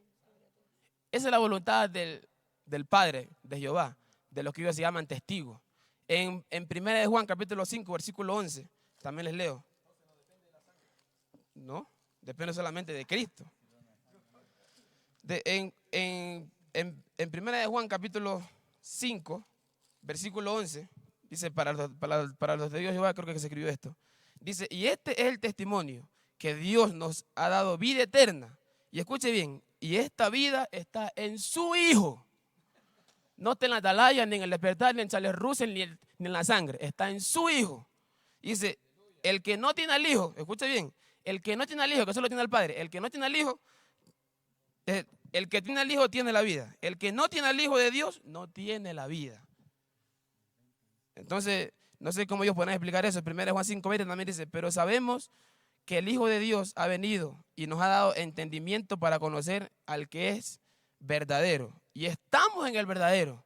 Esa es la voluntad del Padre, de Jehová, de los que ellos se llaman testigos. En 1 de Juan capítulo 5, versículo 11, también les leo. No, depende solamente de Cristo. En 1 de Juan capítulo 5, versículo 11, dice, para los de Dios Jehová, creo que se escribió esto. Dice, y este es el testimonio, que Dios nos ha dado vida eterna. Y escuche bien, y esta vida está en su Hijo. No está en la atalaya, ni en el despertar, ni en Charles Russell, ni en la sangre. Está en su Hijo. Dice, el que no tiene al Hijo, escuche bien, el que no tiene al Hijo, que solo tiene al Padre, el que no tiene al Hijo, el que tiene al Hijo tiene la vida. El que no tiene al Hijo de Dios, no tiene la vida. Entonces, no sé cómo ellos pueden explicar eso. 1 Juan 5:20 también dice, pero sabemos que el Hijo de Dios ha venido y nos ha dado entendimiento para conocer al que es verdadero. Y estamos en el verdadero,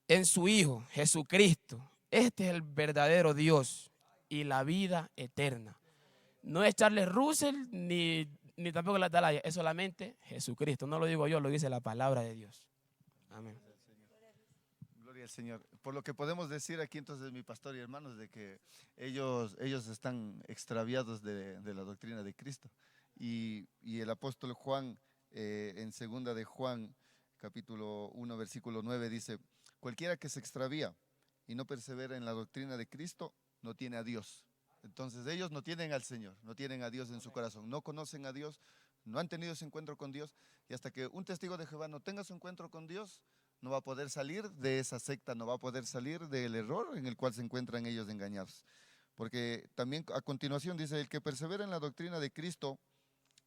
en su Hijo, Jesucristo. Este es el verdadero Dios y la vida eterna. No es Charles Russell ni tampoco la atalaya, es solamente Jesucristo. No lo digo yo, lo dice la palabra de Dios. Amén. Gloria Gloria al Señor. Por lo que podemos decir aquí entonces, mi pastor y hermanos, de que ellos están extraviados de la doctrina de Cristo. Y el apóstol Juan, en segunda de Juan, capítulo 1, versículo 9, dice: cualquiera que se extravía y no persevera en la doctrina de Cristo, no tiene a Dios. Entonces ellos no tienen al Señor, no tienen a Dios en su corazón, no conocen a Dios, no han tenido ese encuentro con Dios, y hasta que un testigo de Jehová no tenga su encuentro con Dios, no va a poder salir de esa secta, no va a poder salir del error en el cual se encuentran ellos engañados. Porque también a continuación dice: el que persevera en la doctrina de Cristo,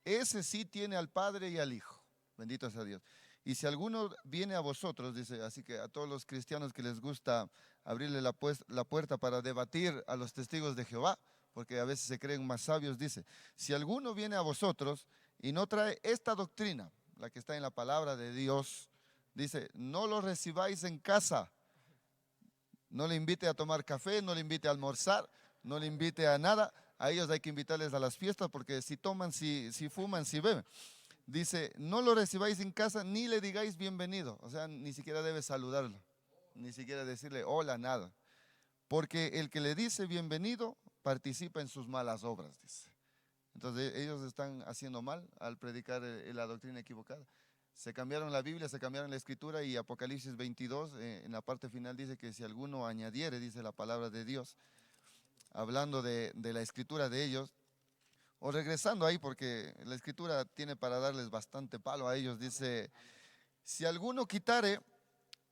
ese sí tiene al Padre y al Hijo. Bendito sea Dios. Y si alguno viene a vosotros, dice, así que a todos los cristianos que les gusta abrirle la puerta para debatir a los testigos de Jehová, porque a veces se creen más sabios, dice: si alguno viene a vosotros y no trae esta doctrina, la que está en la palabra de Dios, dice, no lo recibáis en casa. No le invite a tomar café, no le invite a almorzar, no le invite a nada. A ellos hay que invitarles a las fiestas, porque si toman, si fuman, si beben. Dice, no lo recibáis en casa ni le digáis bienvenido. O sea, ni siquiera debe saludarlo, ni siquiera decirle hola, nada. Porque el que le dice bienvenido participa en sus malas obras, dice. Entonces ellos están haciendo mal al predicar la doctrina equivocada. Se cambiaron la Biblia, se cambiaron la Escritura, y Apocalipsis 22, en la parte final dice que si alguno añadiere, dice la palabra de Dios, hablando de la Escritura de ellos, o regresando ahí, porque la Escritura tiene para darles bastante palo a ellos, dice, si alguno quitare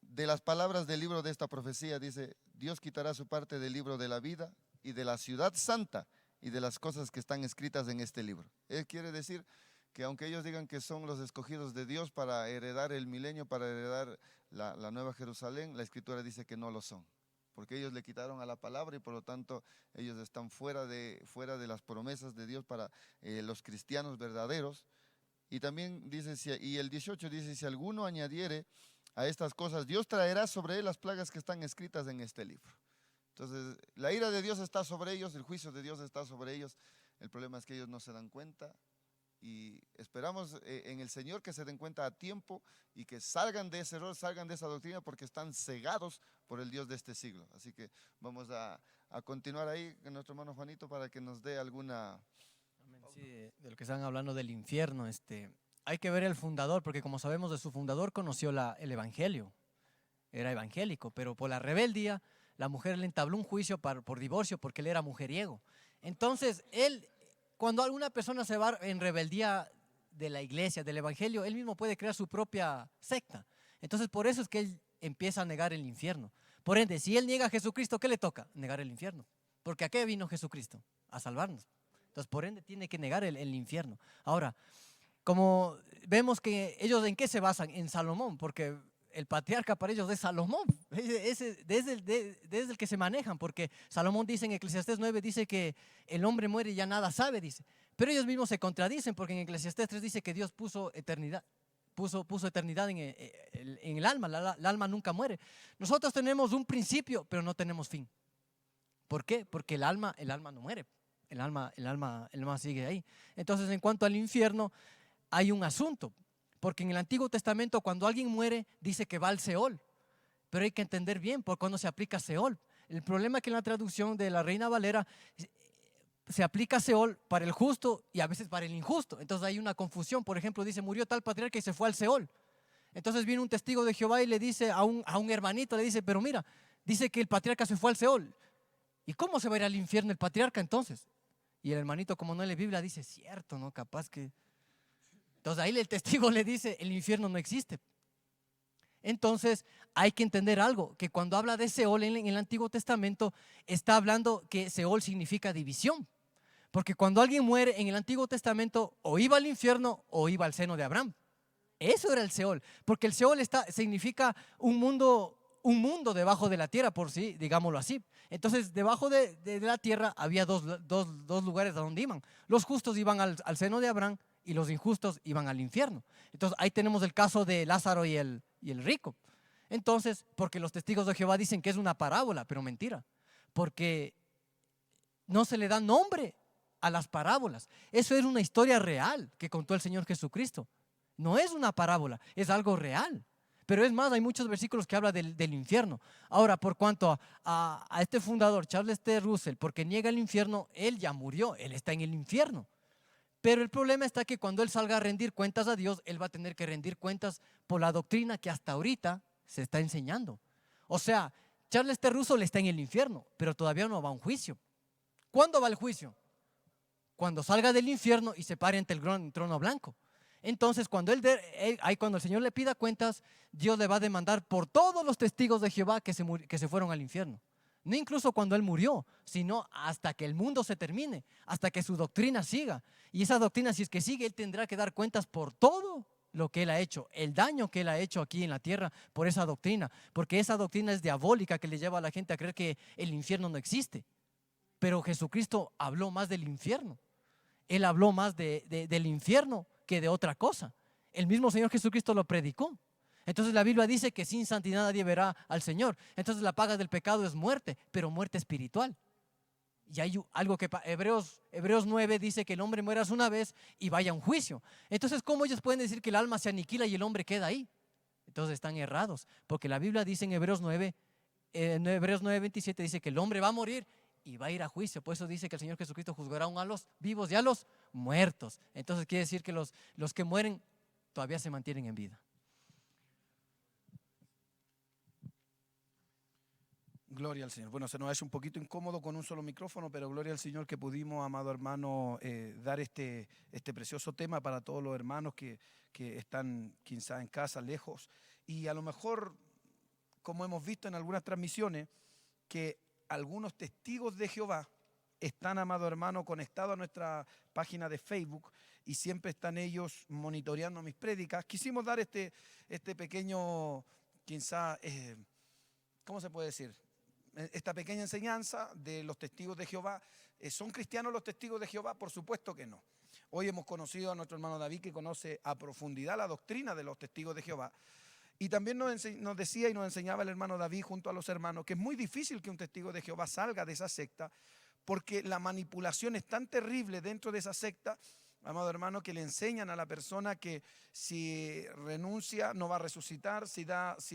de las palabras del libro de esta profecía, dice, Dios quitará su parte del libro de la vida y de la ciudad santa y de las cosas que están escritas en este libro. Quiere decir que aunque ellos digan que son los escogidos de Dios para heredar el milenio, para heredar la nueva Jerusalén, la Escritura dice que no lo son, porque ellos le quitaron a la palabra y por lo tanto ellos están fuera de las promesas de Dios para los cristianos verdaderos. Y también dice, y el 18 dice, si alguno añadiere a estas cosas, Dios traerá sobre él las plagas que están escritas en este libro. Entonces, la ira de Dios está sobre ellos, el juicio de Dios está sobre ellos. El problema es que ellos no se dan cuenta, y esperamos en el Señor que se den cuenta a tiempo y que salgan de ese error, salgan de esa doctrina, porque están cegados por el Dios de este siglo. Así que vamos a continuar ahí con nuestro hermano Juanito para que nos dé alguna... Sí, de lo que están hablando del infierno, hay que ver el fundador, porque como sabemos de su fundador conoció el evangelio, era evangélico, pero por la rebeldía la mujer le entabló un juicio por divorcio porque él era mujeriego. Entonces cuando alguna persona se va en rebeldía de la iglesia, del evangelio, él mismo puede crear su propia secta. Entonces por eso es que él empieza a negar el infierno. Por ende, si él niega a Jesucristo, ¿qué le toca? Negar el infierno. Porque ¿a qué vino Jesucristo? A salvarnos. Entonces por ende tiene que negar el infierno. Ahora, como vemos que ellos ¿en qué se basan? En Salomón, porque el patriarca para ellos es Salomón, desde el que se manejan, porque Salomón dice en Eclesiastés 9, dice que el hombre muere y ya nada sabe, dice. Pero ellos mismos se contradicen, porque en Eclesiastés 3 dice que Dios puso eternidad, puso eternidad en el alma, el alma nunca muere. Nosotros tenemos un principio, pero no tenemos fin. ¿Por qué? Porque el alma no muere, el alma sigue ahí. Entonces, en cuanto al infierno, hay un asunto. Porque en el Antiguo Testamento cuando alguien muere dice que va al Seol, pero hay que entender bien por cuándo se aplica Seol. El problema es que en la traducción de la Reina Valera se aplica Seol para el justo y a veces para el injusto. Entonces hay una confusión. Por ejemplo, dice murió tal patriarca y se fue al Seol. Entonces viene un testigo de Jehová y le dice a un hermanito, le dice, pero mira, dice que el patriarca se fue al Seol. ¿Y cómo se va a ir al infierno el patriarca entonces? Y el hermanito, como no lee Biblia, dice, cierto, ¿no? Capaz que... Entonces ahí el testigo le dice, el infierno no existe. Entonces hay que entender algo, que cuando habla de Seol en el Antiguo Testamento, está hablando que Seol significa división. Porque cuando alguien muere en el Antiguo Testamento, o iba al infierno o iba al seno de Abraham. Eso era el Seol, porque el Seol significa un mundo debajo de la tierra, por sí, digámoslo así. Entonces debajo de la tierra había dos lugares a donde iban. Los justos iban al seno de Abraham, y los injustos iban al infierno. Entonces ahí tenemos el caso de Lázaro y el rico. Entonces, porque los testigos de Jehová dicen que es una parábola, pero mentira, porque no se le da nombre a las parábolas. Eso es una historia real que contó el Señor Jesucristo. No es una parábola, es algo real. Pero es más, hay muchos versículos que hablan del infierno. Ahora, por cuanto a este fundador, Charles T. Russell, porque niega el infierno, él ya murió, él está en el infierno. Pero el problema está que cuando él salga a rendir cuentas a Dios, él va a tener que rendir cuentas por la doctrina que hasta ahorita se está enseñando. O sea, Charles T. Russell está en el infierno, pero todavía no va a un juicio. ¿Cuándo va el juicio? Cuando salga del infierno y se pare ante el trono blanco. Entonces, cuando cuando el Señor le pida cuentas, Dios le va a demandar por todos los testigos de Jehová que se fueron al infierno. No incluso cuando él murió, sino hasta que el mundo se termine, hasta que su doctrina siga. Y esa doctrina, si es que sigue, él tendrá que dar cuentas por todo lo que él ha hecho, el daño que él ha hecho aquí en la tierra por esa doctrina, porque esa doctrina es diabólica que le lleva a la gente a creer que el infierno no existe. Pero Jesucristo habló más del infierno. Él habló más del infierno que de otra cosa. El mismo Señor Jesucristo lo predicó. Entonces la Biblia dice que sin santidad nadie verá al Señor. Entonces la paga del pecado es muerte, pero muerte espiritual. Y hay algo que Hebreos 9 dice que el hombre muera una vez y vaya a un juicio. Entonces, ¿cómo ellos pueden decir que el alma se aniquila y el hombre queda ahí? Entonces están errados, porque la Biblia dice en Hebreos 9:27 dice que el hombre va a morir y va a ir a juicio. Por eso dice que el Señor Jesucristo juzgará aún a los vivos y a los muertos. Entonces quiere decir que los que mueren todavía se mantienen en vida. Gloria al Señor. Bueno, se nos ha hecho un poquito incómodo con un solo micrófono, pero gloria al Señor que pudimos, amado hermano, dar este precioso tema para todos los hermanos que están quizá en casa, lejos. Y a lo mejor, como hemos visto en algunas transmisiones, que algunos testigos de Jehová están, amado hermano, conectados a nuestra página de Facebook y siempre están ellos monitoreando mis prédicas. Quisimos dar este pequeño, quizá, ¿cómo se puede decir? Esta pequeña enseñanza de los testigos de Jehová. ¿Son cristianos los testigos de Jehová? Por supuesto que no. Hoy hemos conocido a nuestro hermano David, que conoce a profundidad la doctrina de los testigos de Jehová. Y también nos decía y nos enseñaba el hermano David junto a los hermanos que es muy difícil que un testigo de Jehová salga de esa secta, porque la manipulación es tan terrible dentro de esa secta, amado hermano, que le enseñan a la persona que si renuncia no va a resucitar, si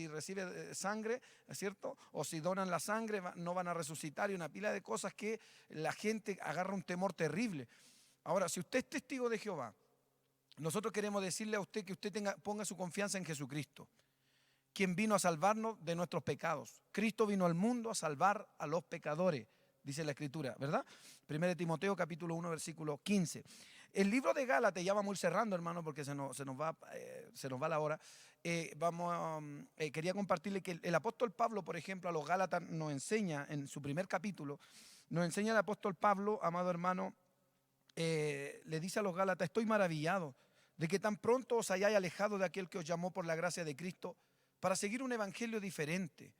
recibe sangre, ¿es cierto? O si donan la sangre no van a resucitar, y una pila de cosas que la gente agarra un temor terrible. Ahora, si usted es testigo de Jehová, nosotros queremos decirle a usted que usted ponga su confianza en Jesucristo, quien vino a salvarnos de nuestros pecados. Cristo vino al mundo a salvar a los pecadores, dice la Escritura, ¿verdad? 1 Timoteo capítulo 1 versículo 15. El libro de Gálatas, ya vamos a ir cerrando, hermano, porque se nos va la hora. Quería compartirle que el apóstol Pablo, por ejemplo, a los Gálatas nos enseña, en su primer capítulo, nos enseña el apóstol Pablo, amado hermano, le dice a los Gálatas: estoy maravillado de que tan pronto os hayáis alejado de aquel que os llamó por la gracia de Cristo para seguir un evangelio diferente.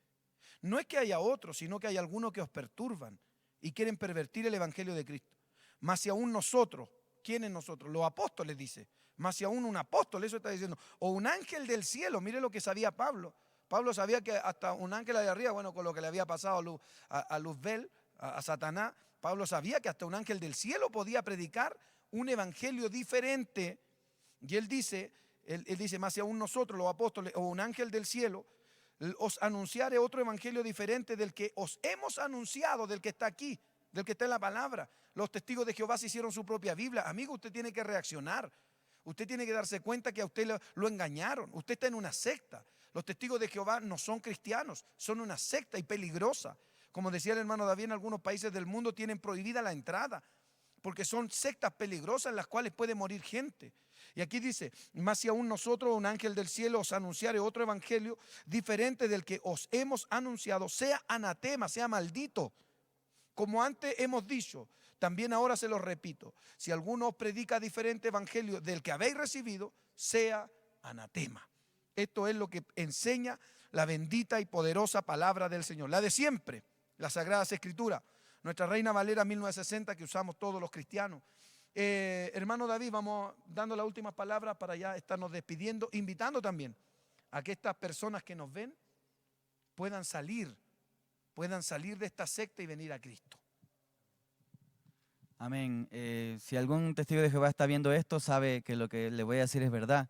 No es que haya otros, sino que hay algunos que os perturban y quieren pervertir el evangelio de Cristo. Mas si aún nosotros, ¿quiénes nosotros? Los apóstoles, dice. Más si aún un apóstol, eso está diciendo. O un ángel del cielo, mire lo que sabía Pablo. Pablo sabía que hasta un ángel de arriba, bueno, con lo que le había pasado a Luzbel, a Satanás, Pablo sabía que hasta un ángel del cielo podía predicar un evangelio diferente. Y él dice, más si aún nosotros, los apóstoles, o un ángel del cielo, os anunciaré otro evangelio diferente del que os hemos anunciado, del que está aquí, del que está en la palabra. Los testigos de Jehová se hicieron su propia Biblia. Amigo, usted tiene que reaccionar. Usted tiene que darse cuenta que a usted lo engañaron. Usted está en una secta. Los testigos de Jehová no son cristianos, son una secta y peligrosa. Como decía el hermano David, en algunos países del mundo tienen prohibida la entrada, porque son sectas peligrosas en las cuales puede morir gente. Y aquí dice: más si aún nosotros, un ángel del cielo, os anunciare otro evangelio diferente del que os hemos anunciado, sea anatema, sea maldito. Como antes hemos dicho, también ahora se lo repito: si alguno os predica diferente evangelio del que habéis recibido, sea anatema. Esto es lo que enseña la bendita y poderosa palabra del Señor, la de siempre, las Sagradas Escrituras. Nuestra Reina Valera 1960, que usamos todos los cristianos. Hermano David, vamos dando las últimas palabras para ya estarnos despidiendo, invitando también a que estas personas que nos ven puedan salir de esta secta y venir a Cristo. Amén. Si algún testigo de Jehová está viendo esto, sabe que lo que le voy a decir es verdad.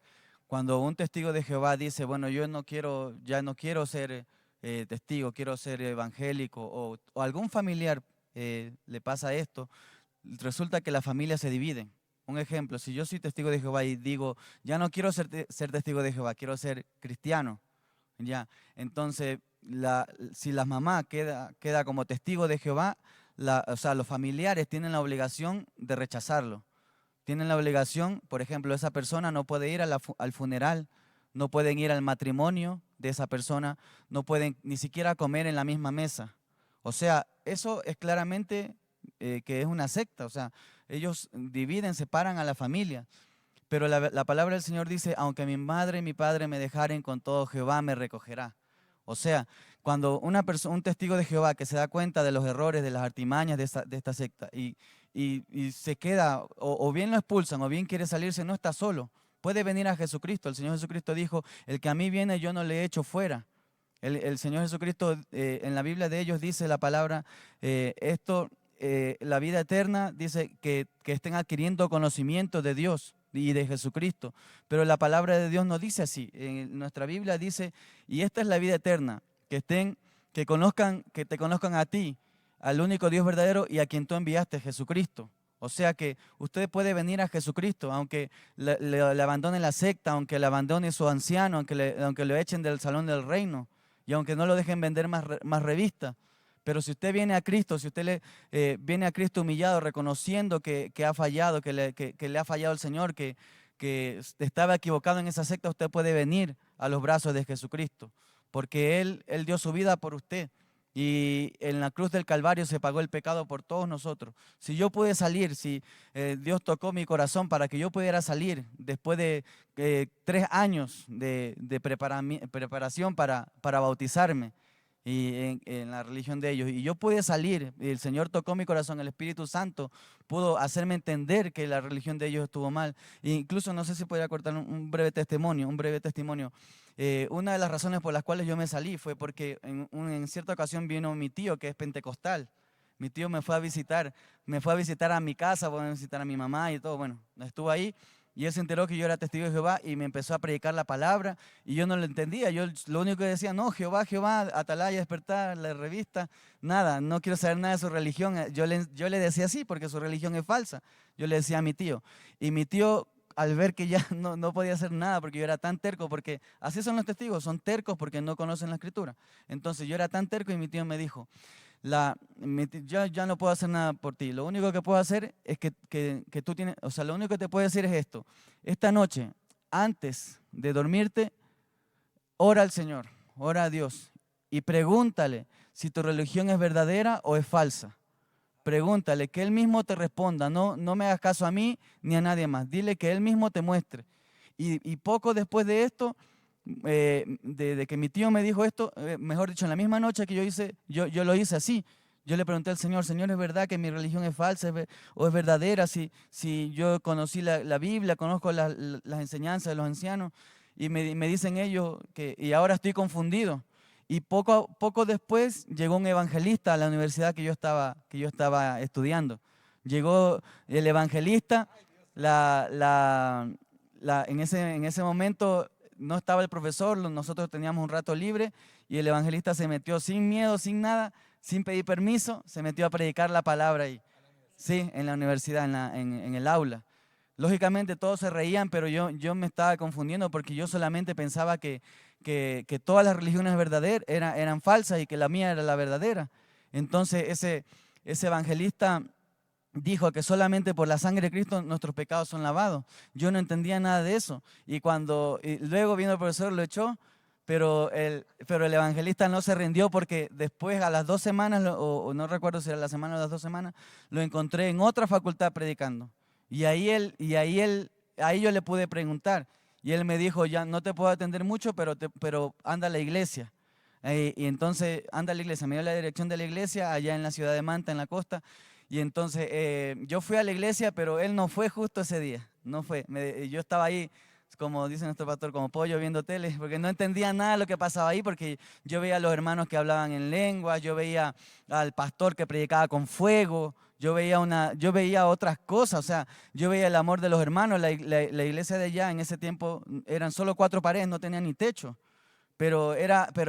Cuando un testigo de Jehová dice, bueno, ya no quiero ser testigo, quiero ser evangélico, o algún familiar le pasa esto, resulta que la familia se divide. Un ejemplo, si yo soy testigo de Jehová y digo, ya no quiero ser testigo de Jehová, quiero ser cristiano, ya, entonces si la mamá queda como testigo de Jehová, o sea, los familiares tienen la obligación de rechazarlo. Tienen la obligación, por ejemplo, esa persona no puede ir al funeral, no pueden ir al matrimonio de esa persona, no pueden ni siquiera comer en la misma mesa. O sea, eso es claramente que es una secta, o sea, ellos dividen, separan a la familia. Pero la palabra del Señor dice, aunque mi madre y mi padre me dejaren, con todo Jehová me recogerá. O sea, cuando un testigo de Jehová que se da cuenta de los errores, de las artimañas de esta secta y se queda, o bien lo expulsan o bien quiere salirse, no está solo. Puede venir a Jesucristo. El Señor Jesucristo dijo, el que a mí viene yo no le echo fuera. El Señor Jesucristo en la Biblia de ellos dice la palabra, la vida eterna dice que estén adquiriendo conocimiento de Dios y de Jesucristo. Pero la palabra de Dios no dice así. En nuestra Biblia dice, y esta es la vida eterna, que te conozcan a ti, al único Dios verdadero y a quien tú enviaste, Jesucristo. O sea que usted puede venir a Jesucristo, aunque le abandone la secta, aunque le abandone su anciano, aunque lo echen del salón del reino y aunque no lo dejen vender más revistas. Pero si usted viene a Cristo, si usted viene a Cristo humillado, reconociendo que ha fallado, que le ha fallado el Señor, que estaba equivocado en esa secta, usted puede venir a los brazos de Jesucristo, porque Él dio su vida por usted. Y en la cruz del Calvario se pagó el pecado por todos nosotros. Si yo pude salir, si Dios tocó mi corazón para que yo pudiera salir después de 3 años de preparación para bautizarme y en la religión de ellos, y yo pude salir, y el Señor tocó mi corazón, el Espíritu Santo pudo hacerme entender que la religión de ellos estuvo mal. E incluso no sé si podría cortar un breve testimonio. Una de las razones por las cuales yo me salí fue porque en cierta ocasión vino mi tío, que es pentecostal. Mi tío me fue a visitar a mi casa, fue a visitar a mi mamá y todo. Bueno, estuvo ahí y él se enteró que yo era testigo de Jehová y me empezó a predicar la palabra y yo no lo entendía. Yo lo único que decía, no, Jehová, Jehová, Atalaya, Despertar, la revista, nada, no quiero saber nada de su religión. Yo le decía así porque su religión es falsa. Yo le decía a mi tío. Y mi tío, al ver que ya no podía hacer nada porque yo era tan terco, porque así son los testigos, son tercos porque no conocen la Escritura. Entonces yo era tan terco y mi tío me dijo, yo ya no puedo hacer nada por ti, lo único que puedo hacer es que tú tienes, o sea, lo único que te puedo decir es esto, esta noche, antes de dormirte, ora al Señor, ora a Dios y pregúntale si tu religión es verdadera o es falsa. Pregúntale, que Él mismo te responda, no me hagas caso a mí ni a nadie más. Dile que Él mismo te muestre. Y poco después de esto, de que mi tío me dijo esto, mejor dicho, en la misma noche que yo lo hice así. Yo le pregunté al Señor, Señor, ¿es verdad que mi religión es falsa o es verdadera? Si yo conocí la Biblia, conozco las enseñanzas de los ancianos, y me dicen ellos y ahora estoy confundido. Y poco después llegó un evangelista a la universidad que yo estaba estudiando. Llegó el evangelista, en ese momento no estaba el profesor, nosotros teníamos un rato libre y el evangelista se metió sin miedo, sin nada, sin pedir permiso, se metió a predicar la palabra ahí. Sí, en la universidad, en el aula. Lógicamente todos se reían, pero yo me estaba confundiendo porque yo solamente pensaba que todas las religiones verdaderas eran falsas y que la mía era la verdadera. Entonces ese evangelista dijo que solamente por la sangre de Cristo nuestros pecados son lavados. Yo no entendía nada de eso. Y luego vino el profesor, lo echó, pero el evangelista no se rindió porque después a las 2 semanas, o no recuerdo si era la semana o las 2 semanas, lo encontré en otra facultad predicando. Y ahí yo le pude preguntar. Y él me dijo, ya no te puedo atender mucho, pero anda a la iglesia. Y entonces anda a la iglesia. Me dio la dirección de la iglesia allá en la ciudad de Manta, en la costa. Y entonces yo fui a la iglesia, pero él no fue justo ese día. No fue. Yo estaba ahí, como dice nuestro pastor, como pollo viendo tele, porque no entendía nada de lo que pasaba ahí, porque yo veía a los hermanos que hablaban en lengua, yo veía al pastor que predicaba con fuego, yo veía otras cosas, o sea, yo veía el amor de los hermanos. La iglesia de allá en ese tiempo eran solo 4 paredes, no tenía ni techo. Pero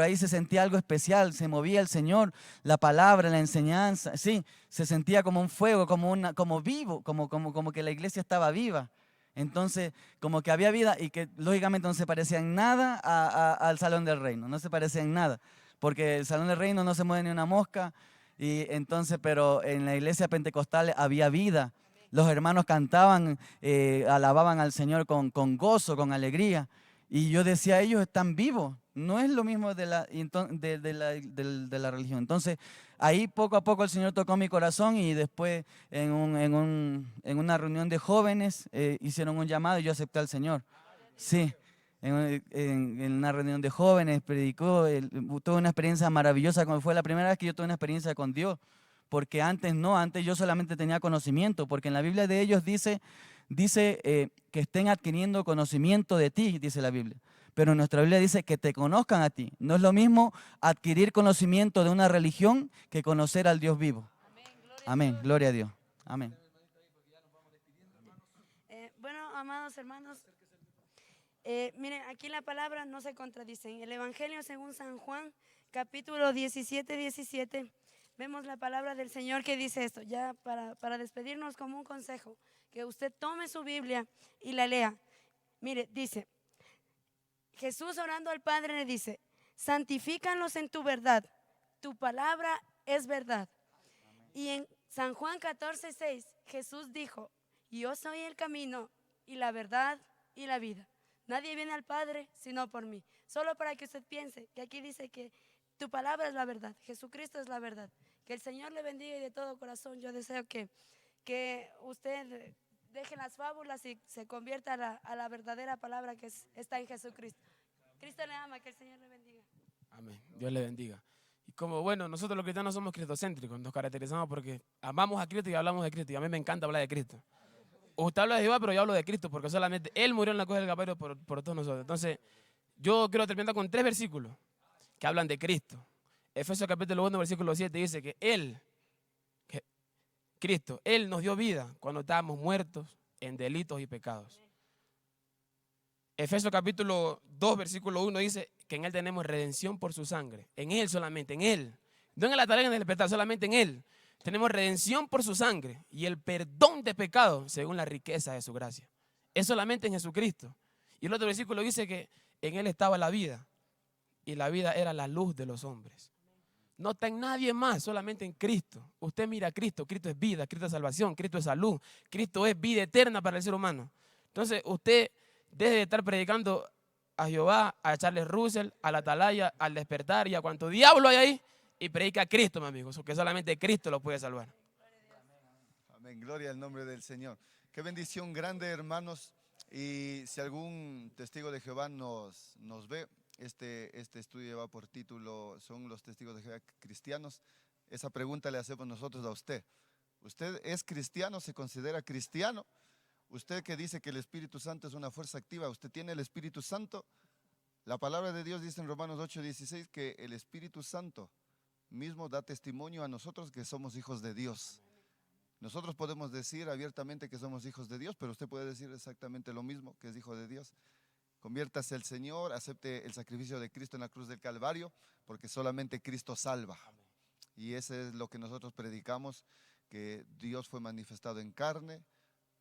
ahí se sentía algo especial, se movía el Señor, la palabra, la enseñanza, sí, se sentía como un fuego, como vivo, como que la iglesia estaba viva. Entonces, como que había vida y que lógicamente no se parecía en nada al Salón del Reino, no se parecía en nada, porque el Salón del Reino no se mueve ni una mosca, y entonces, pero en la iglesia pentecostal había vida. Los hermanos cantaban, alababan al Señor con gozo, con alegría. Y yo decía, ellos están vivos, no es lo mismo de la religión. Entonces, ahí poco a poco el Señor tocó mi corazón y después en una reunión de jóvenes hicieron un llamado y yo acepté al Señor. Sí, en una reunión de jóvenes predicó, tuve una experiencia maravillosa, como fue la primera vez que yo tuve una experiencia con Dios, porque antes yo solamente tenía conocimiento, porque en la Biblia de ellos dice que estén adquiriendo conocimiento de ti, dice la Biblia. Pero nuestra Biblia dice que te conozcan a ti. No es lo mismo adquirir conocimiento de una religión que conocer al Dios vivo. Amén, gloria a Dios. Amén. Bueno, amados hermanos, miren, aquí la palabra no se contradice. En el Evangelio según San Juan, capítulo 17, vemos la palabra del Señor que dice esto, ya para despedirnos como un consejo, que usted tome su Biblia y la lea. Mire, dice, Jesús orando al Padre le dice, santifícalos en tu verdad, tu palabra es verdad. Y en San Juan 14:6, Jesús dijo, yo soy el camino y la verdad y la vida. Nadie viene al Padre sino por mí. Solo para que usted piense que aquí dice que tu palabra es la verdad, Jesucristo es la verdad. Que el Señor le bendiga y de todo corazón yo deseo que usted deje las fábulas y se convierta a la verdadera palabra que está en Jesucristo. Cristo le ama, que el Señor le bendiga. Amén, Dios le bendiga. Y como, bueno, nosotros los cristianos somos cristocéntricos, nos caracterizamos porque amamos a Cristo y hablamos de Cristo, y a mí me encanta hablar de Cristo. Usted habla de Jehová, pero yo hablo de Cristo, porque solamente Él murió en la cruz del Calvario por todos nosotros. Entonces, yo quiero terminar con 3 versículos que hablan de Cristo. Efesios capítulo 1, versículo 7 dice que Cristo, Él nos dio vida cuando estábamos muertos en delitos y pecados. Efesios capítulo 2, versículo 1 dice que en Él tenemos redención por su sangre. En Él solamente, en Él. No en la tarea del pecado, solamente en Él. Tenemos redención por su sangre y el perdón de pecados según la riqueza de su gracia. Es solamente en Jesucristo. Y el otro versículo dice que en Él estaba la vida y la vida era la luz de los hombres. No está en nadie más, solamente en Cristo. Usted mira a Cristo, Cristo es vida, Cristo es salvación, Cristo es salud, Cristo es vida eterna para el ser humano. Entonces usted deje de estar predicando a Jehová, a Charles Russell, a la Atalaya, al Despertar y a cuanto diablo hay ahí, y predica a Cristo, mi amigo, que solamente Cristo lo puede salvar. Amén, gloria al nombre del Señor. Qué bendición grande, hermanos. Y si algún testigo de Jehová nos ve, este estudio va por título, ¿son los testigos de Jehová cristianos? Esa pregunta le hacemos nosotros a usted. ¿Usted es cristiano? ¿Se considera cristiano? Usted que dice que el Espíritu Santo es una fuerza activa, ¿usted tiene el Espíritu Santo? La palabra de Dios dice en Romanos 8:16 que el Espíritu Santo mismo da testimonio a nosotros que somos hijos de Dios. Nosotros podemos decir abiertamente que somos hijos de Dios, pero usted puede decir exactamente lo mismo, que es hijo de Dios. Conviértase al Señor, acepte el sacrificio de Cristo en la cruz del Calvario, porque solamente Cristo salva. Y eso es lo que nosotros predicamos, que Dios fue manifestado en carne.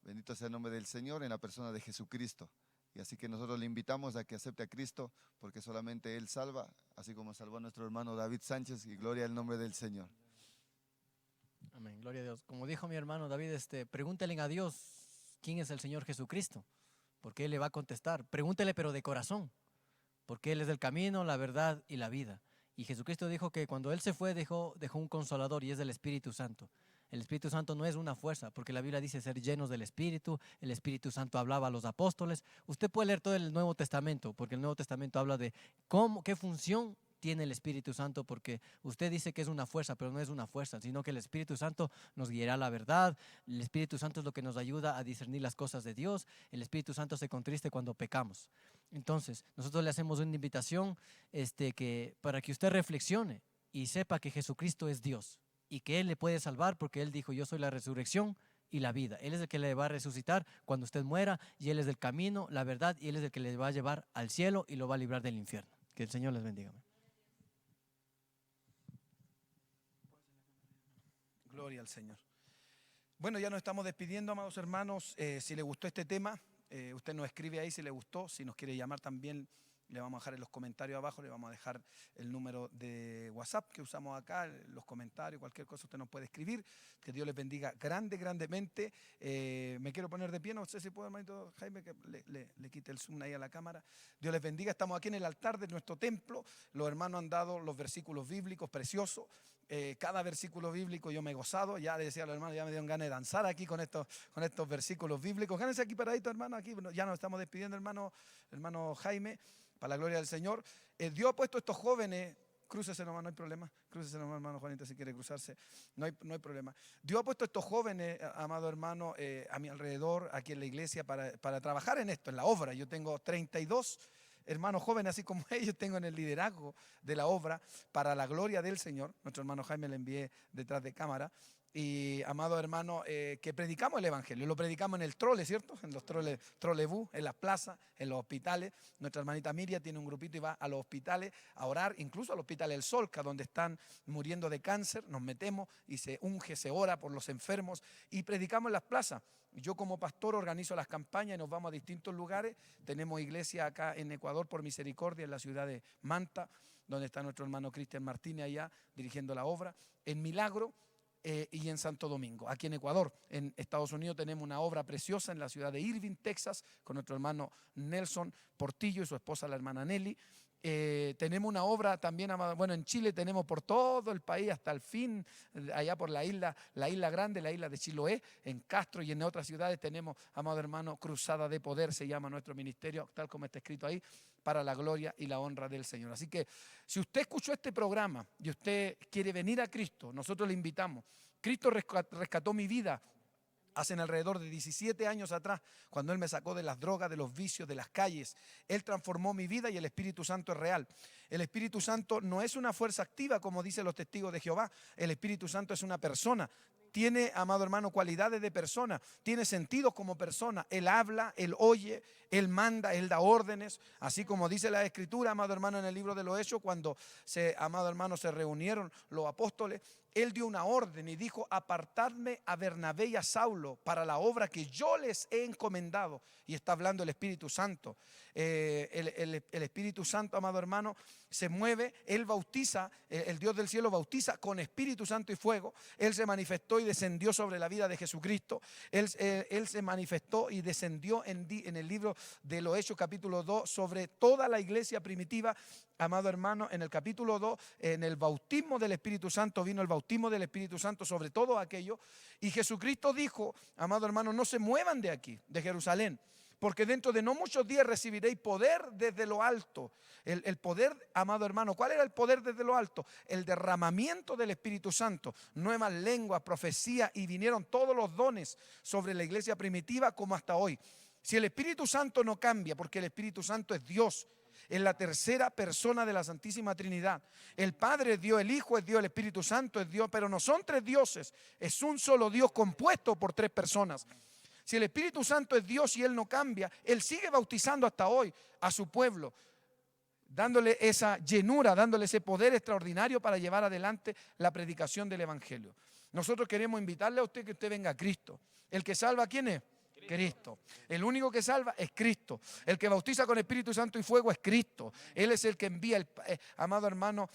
Bendito sea el nombre del Señor en la persona de Jesucristo. Y así que nosotros le invitamos a que acepte a Cristo, porque solamente Él salva, así como salvó a nuestro hermano David Sánchez, y gloria al nombre del Señor. Amén, gloria a Dios. Como dijo mi hermano David, pregúntele a Dios quién es el Señor Jesucristo, porque Él le va a contestar. Pregúntele, pero de corazón, porque Él es el camino, la verdad y la vida. Y Jesucristo dijo que cuando Él se fue dejó un consolador, y es el Espíritu Santo. El Espíritu Santo no es una fuerza, porque la Biblia dice ser llenos del Espíritu. El Espíritu Santo hablaba a los apóstoles. Usted puede leer todo el Nuevo Testamento, porque el Nuevo Testamento habla de qué función tiene el Espíritu Santo, porque usted dice que es una fuerza, pero no es una fuerza, sino que el Espíritu Santo nos guiará a la verdad. El Espíritu Santo es lo que nos ayuda a discernir las cosas de Dios. El Espíritu Santo se contriste cuando pecamos. Entonces, nosotros le hacemos una invitación para que usted reflexione y sepa que Jesucristo es Dios y que Él le puede salvar porque Él dijo, yo soy la resurrección y la vida. Él es el que le va a resucitar cuando usted muera y Él es el camino, la verdad y Él es el que le va a llevar al cielo y lo va a librar del infierno. Que el Señor les bendiga. Gloria al Señor. Bueno, ya nos estamos despidiendo, amados hermanos. Si le gustó este tema, usted nos escribe ahí si le gustó. Si nos quiere llamar también, le vamos a dejar en los comentarios abajo, le vamos a dejar el número de WhatsApp que usamos acá, los comentarios, cualquier cosa usted nos puede escribir. Que Dios les bendiga grandemente. Me quiero poner de pie, no sé si puedo, hermanito Jaime, que le quite el zoom ahí a la cámara. Dios les bendiga, estamos aquí en el altar de nuestro templo. Los hermanos han dado los versículos bíblicos preciosos. Cada versículo bíblico yo me he gozado, ya le decía a los hermanos, ya me dieron ganas de danzar aquí con estos versículos bíblicos. Gánense aquí paradito, hermano, aquí ya nos estamos despidiendo, hermano Jaime, para la gloria del Señor. Dios ha puesto estos jóvenes, crúcese nomás, no hay problema, crúcese nomás, hermano Juanito, si quiere cruzarse, no hay problema. Dios ha puesto estos jóvenes, amado hermano, a mi alrededor, aquí en la iglesia, para trabajar en esto, en la obra. Yo tengo 32 hermanos jóvenes, así como ellos, tengo en el liderazgo de la obra para la gloria del Señor. Nuestro hermano Jaime le envié detrás de cámara. Y, amado hermano, que predicamos el Evangelio. Lo predicamos en el trole, ¿cierto? En los trolebús, en las plazas, en los hospitales. Nuestra hermanita Miriam tiene un grupito y va a los hospitales a orar, incluso al hospital El Solca, donde están muriendo de cáncer. Nos metemos y se unge, se ora por los enfermos y predicamos en las plazas. Yo como pastor organizo las campañas y nos vamos a distintos lugares. Tenemos iglesia acá en Ecuador, por misericordia, en la ciudad de Manta, donde está nuestro hermano Cristian Martínez allá dirigiendo la obra. En Milagro. Y en Santo Domingo, aquí en Ecuador. En Estados Unidos tenemos una obra preciosa en la ciudad de Irving, Texas, con nuestro hermano Nelson Portillo y su esposa, la hermana Nelly. Tenemos una obra también, bueno, en Chile tenemos por todo el país hasta el fin, allá por la isla grande, la isla de Chiloé, en Castro y en otras ciudades tenemos, amado hermano, Cruzada de Poder, se llama nuestro ministerio, tal como está escrito ahí, para la gloria y la honra del Señor. Así que si usted escuchó este programa y usted quiere venir a Cristo, nosotros le invitamos. Cristo rescató mi vida hace alrededor de 17 años atrás, cuando Él me sacó de las drogas, de los vicios, de las calles. Él transformó mi vida y el Espíritu Santo es real. El Espíritu Santo no es una fuerza activa, como dicen los testigos de Jehová. El Espíritu Santo es una persona. Tiene, amado hermano, cualidades de persona, tiene sentidos como persona. Él habla, Él oye, Él manda, Él da órdenes, así como dice la Escritura, amado hermano, en el libro de los Hechos, cuando, amado hermano, se reunieron los apóstoles, Él dio una orden y dijo: apartadme a Bernabé y a Saulo para la obra que yo les he encomendado. Y está hablando el Espíritu Santo. El Espíritu Santo, amado hermano, se mueve, Él bautiza, el Dios del cielo bautiza con Espíritu Santo y fuego. Él se manifestó y descendió sobre la vida de Jesucristo. Él se manifestó y descendió en el libro de los Hechos, capítulo 2, sobre toda la iglesia primitiva. Amado hermano, en el capítulo 2, en el bautismo del Espíritu Santo, vino el bautismo del Espíritu Santo sobre todo aquello. Y Jesucristo dijo, amado hermano, no se muevan de aquí, de Jerusalén, porque dentro de no muchos días recibiréis poder desde lo alto. El poder, amado hermano, ¿cuál era el poder desde lo alto? El derramamiento del Espíritu Santo, nuevas lenguas, profecía, y vinieron todos los dones sobre la iglesia primitiva como hasta hoy. Si el Espíritu Santo no cambia, porque el Espíritu Santo es Dios, es la tercera persona de la Santísima Trinidad. El Padre es Dios, el Hijo es Dios, el Espíritu Santo es Dios, pero no son tres dioses, es un solo Dios compuesto por tres personas. Si el Espíritu Santo es Dios y Él no cambia, Él sigue bautizando hasta hoy a su pueblo, dándole esa llenura, dándole ese poder extraordinario para llevar adelante la predicación del Evangelio. Nosotros queremos invitarle a usted que usted venga a Cristo. ¿El que salva quién es? Cristo. El único que salva es Cristo. El que bautiza con Espíritu Santo y fuego es Cristo. Él es el que envía, amado hermano,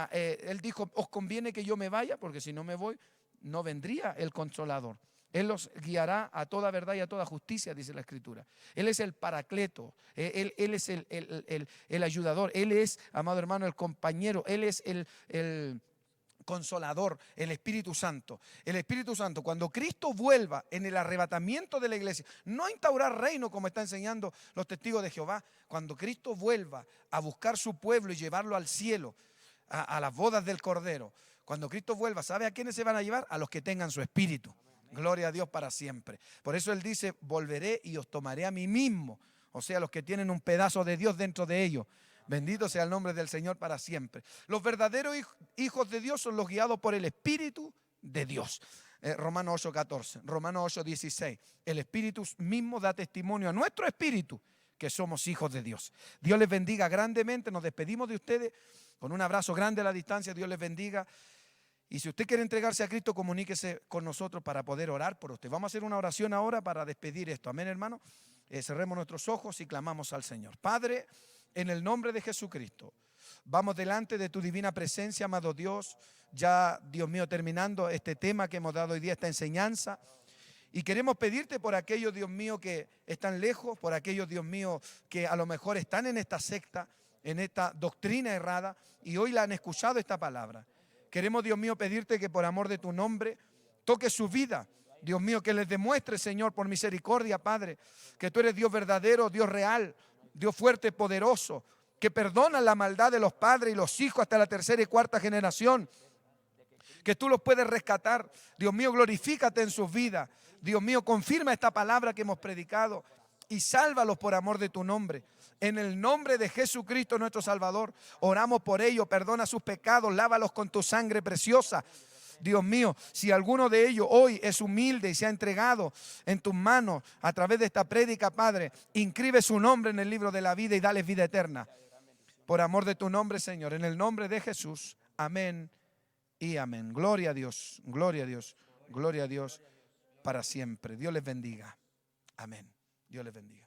Él dijo: os conviene que yo me vaya, porque si no me voy, no vendría el Consolador. Él los guiará a toda verdad y a toda justicia, dice la Escritura. Él es el Paracleto, Él es el ayudador, Él es, amado hermano, el compañero, Él es el Consolador, el Espíritu Santo. El Espíritu Santo, cuando Cristo vuelva en el arrebatamiento de la iglesia, no a instaurar reino como está enseñando los testigos de Jehová, cuando Cristo vuelva a buscar su pueblo y llevarlo al cielo, a las bodas del Cordero, cuando Cristo vuelva, ¿sabe a quiénes se van a llevar? A los que tengan su espíritu. Gloria a Dios para siempre. Por eso Él dice: volveré y os tomaré a mí mismo. O sea, los que tienen un pedazo de Dios dentro de ellos. Bendito sea el nombre del Señor para siempre. Los verdaderos hijos de Dios son los guiados por el Espíritu de Dios. Romanos 8:14, Romanos 8:16. El Espíritu mismo da testimonio a nuestro espíritu que somos hijos de Dios. Dios les bendiga grandemente. Nos despedimos de ustedes con un abrazo grande a la distancia. Dios les bendiga. Y si usted quiere entregarse a Cristo, comuníquese con nosotros para poder orar por usted. Vamos a hacer una oración ahora para despedir esto. Amén, hermano. Cerremos nuestros ojos y clamamos al Señor. Padre, en el nombre de Jesucristo, vamos delante de tu divina presencia, amado Dios. Ya, Dios mío, terminando este tema que hemos dado hoy día, esta enseñanza. Y queremos pedirte por aquellos, Dios mío, que están lejos, por aquellos, Dios mío, que a lo mejor están en esta secta, en esta doctrina errada, y hoy la han escuchado esta palabra. Queremos, Dios mío, pedirte que por amor de tu nombre toque su vida. Dios mío, que les demuestre, Señor, por misericordia, Padre, que tú eres Dios verdadero, Dios real, Dios fuerte, poderoso, que perdona la maldad de los padres y los hijos hasta la tercera y cuarta generación. Que tú los puedes rescatar. Dios mío, glorifícate en sus vidas. Dios mío, confirma esta palabra que hemos predicado y sálvalos por amor de tu nombre. En el nombre de Jesucristo nuestro Salvador, oramos por ellos, perdona sus pecados, lávalos con tu sangre preciosa. Dios mío, si alguno de ellos hoy es humilde y se ha entregado en tus manos a través de esta prédica, Padre, inscribe su nombre en el libro de la vida y dale vida eterna. Por amor de tu nombre, Señor, en el nombre de Jesús. Amén y amén. Gloria a Dios, gloria a Dios, gloria a Dios para siempre. Dios les bendiga. Amén. Dios les bendiga.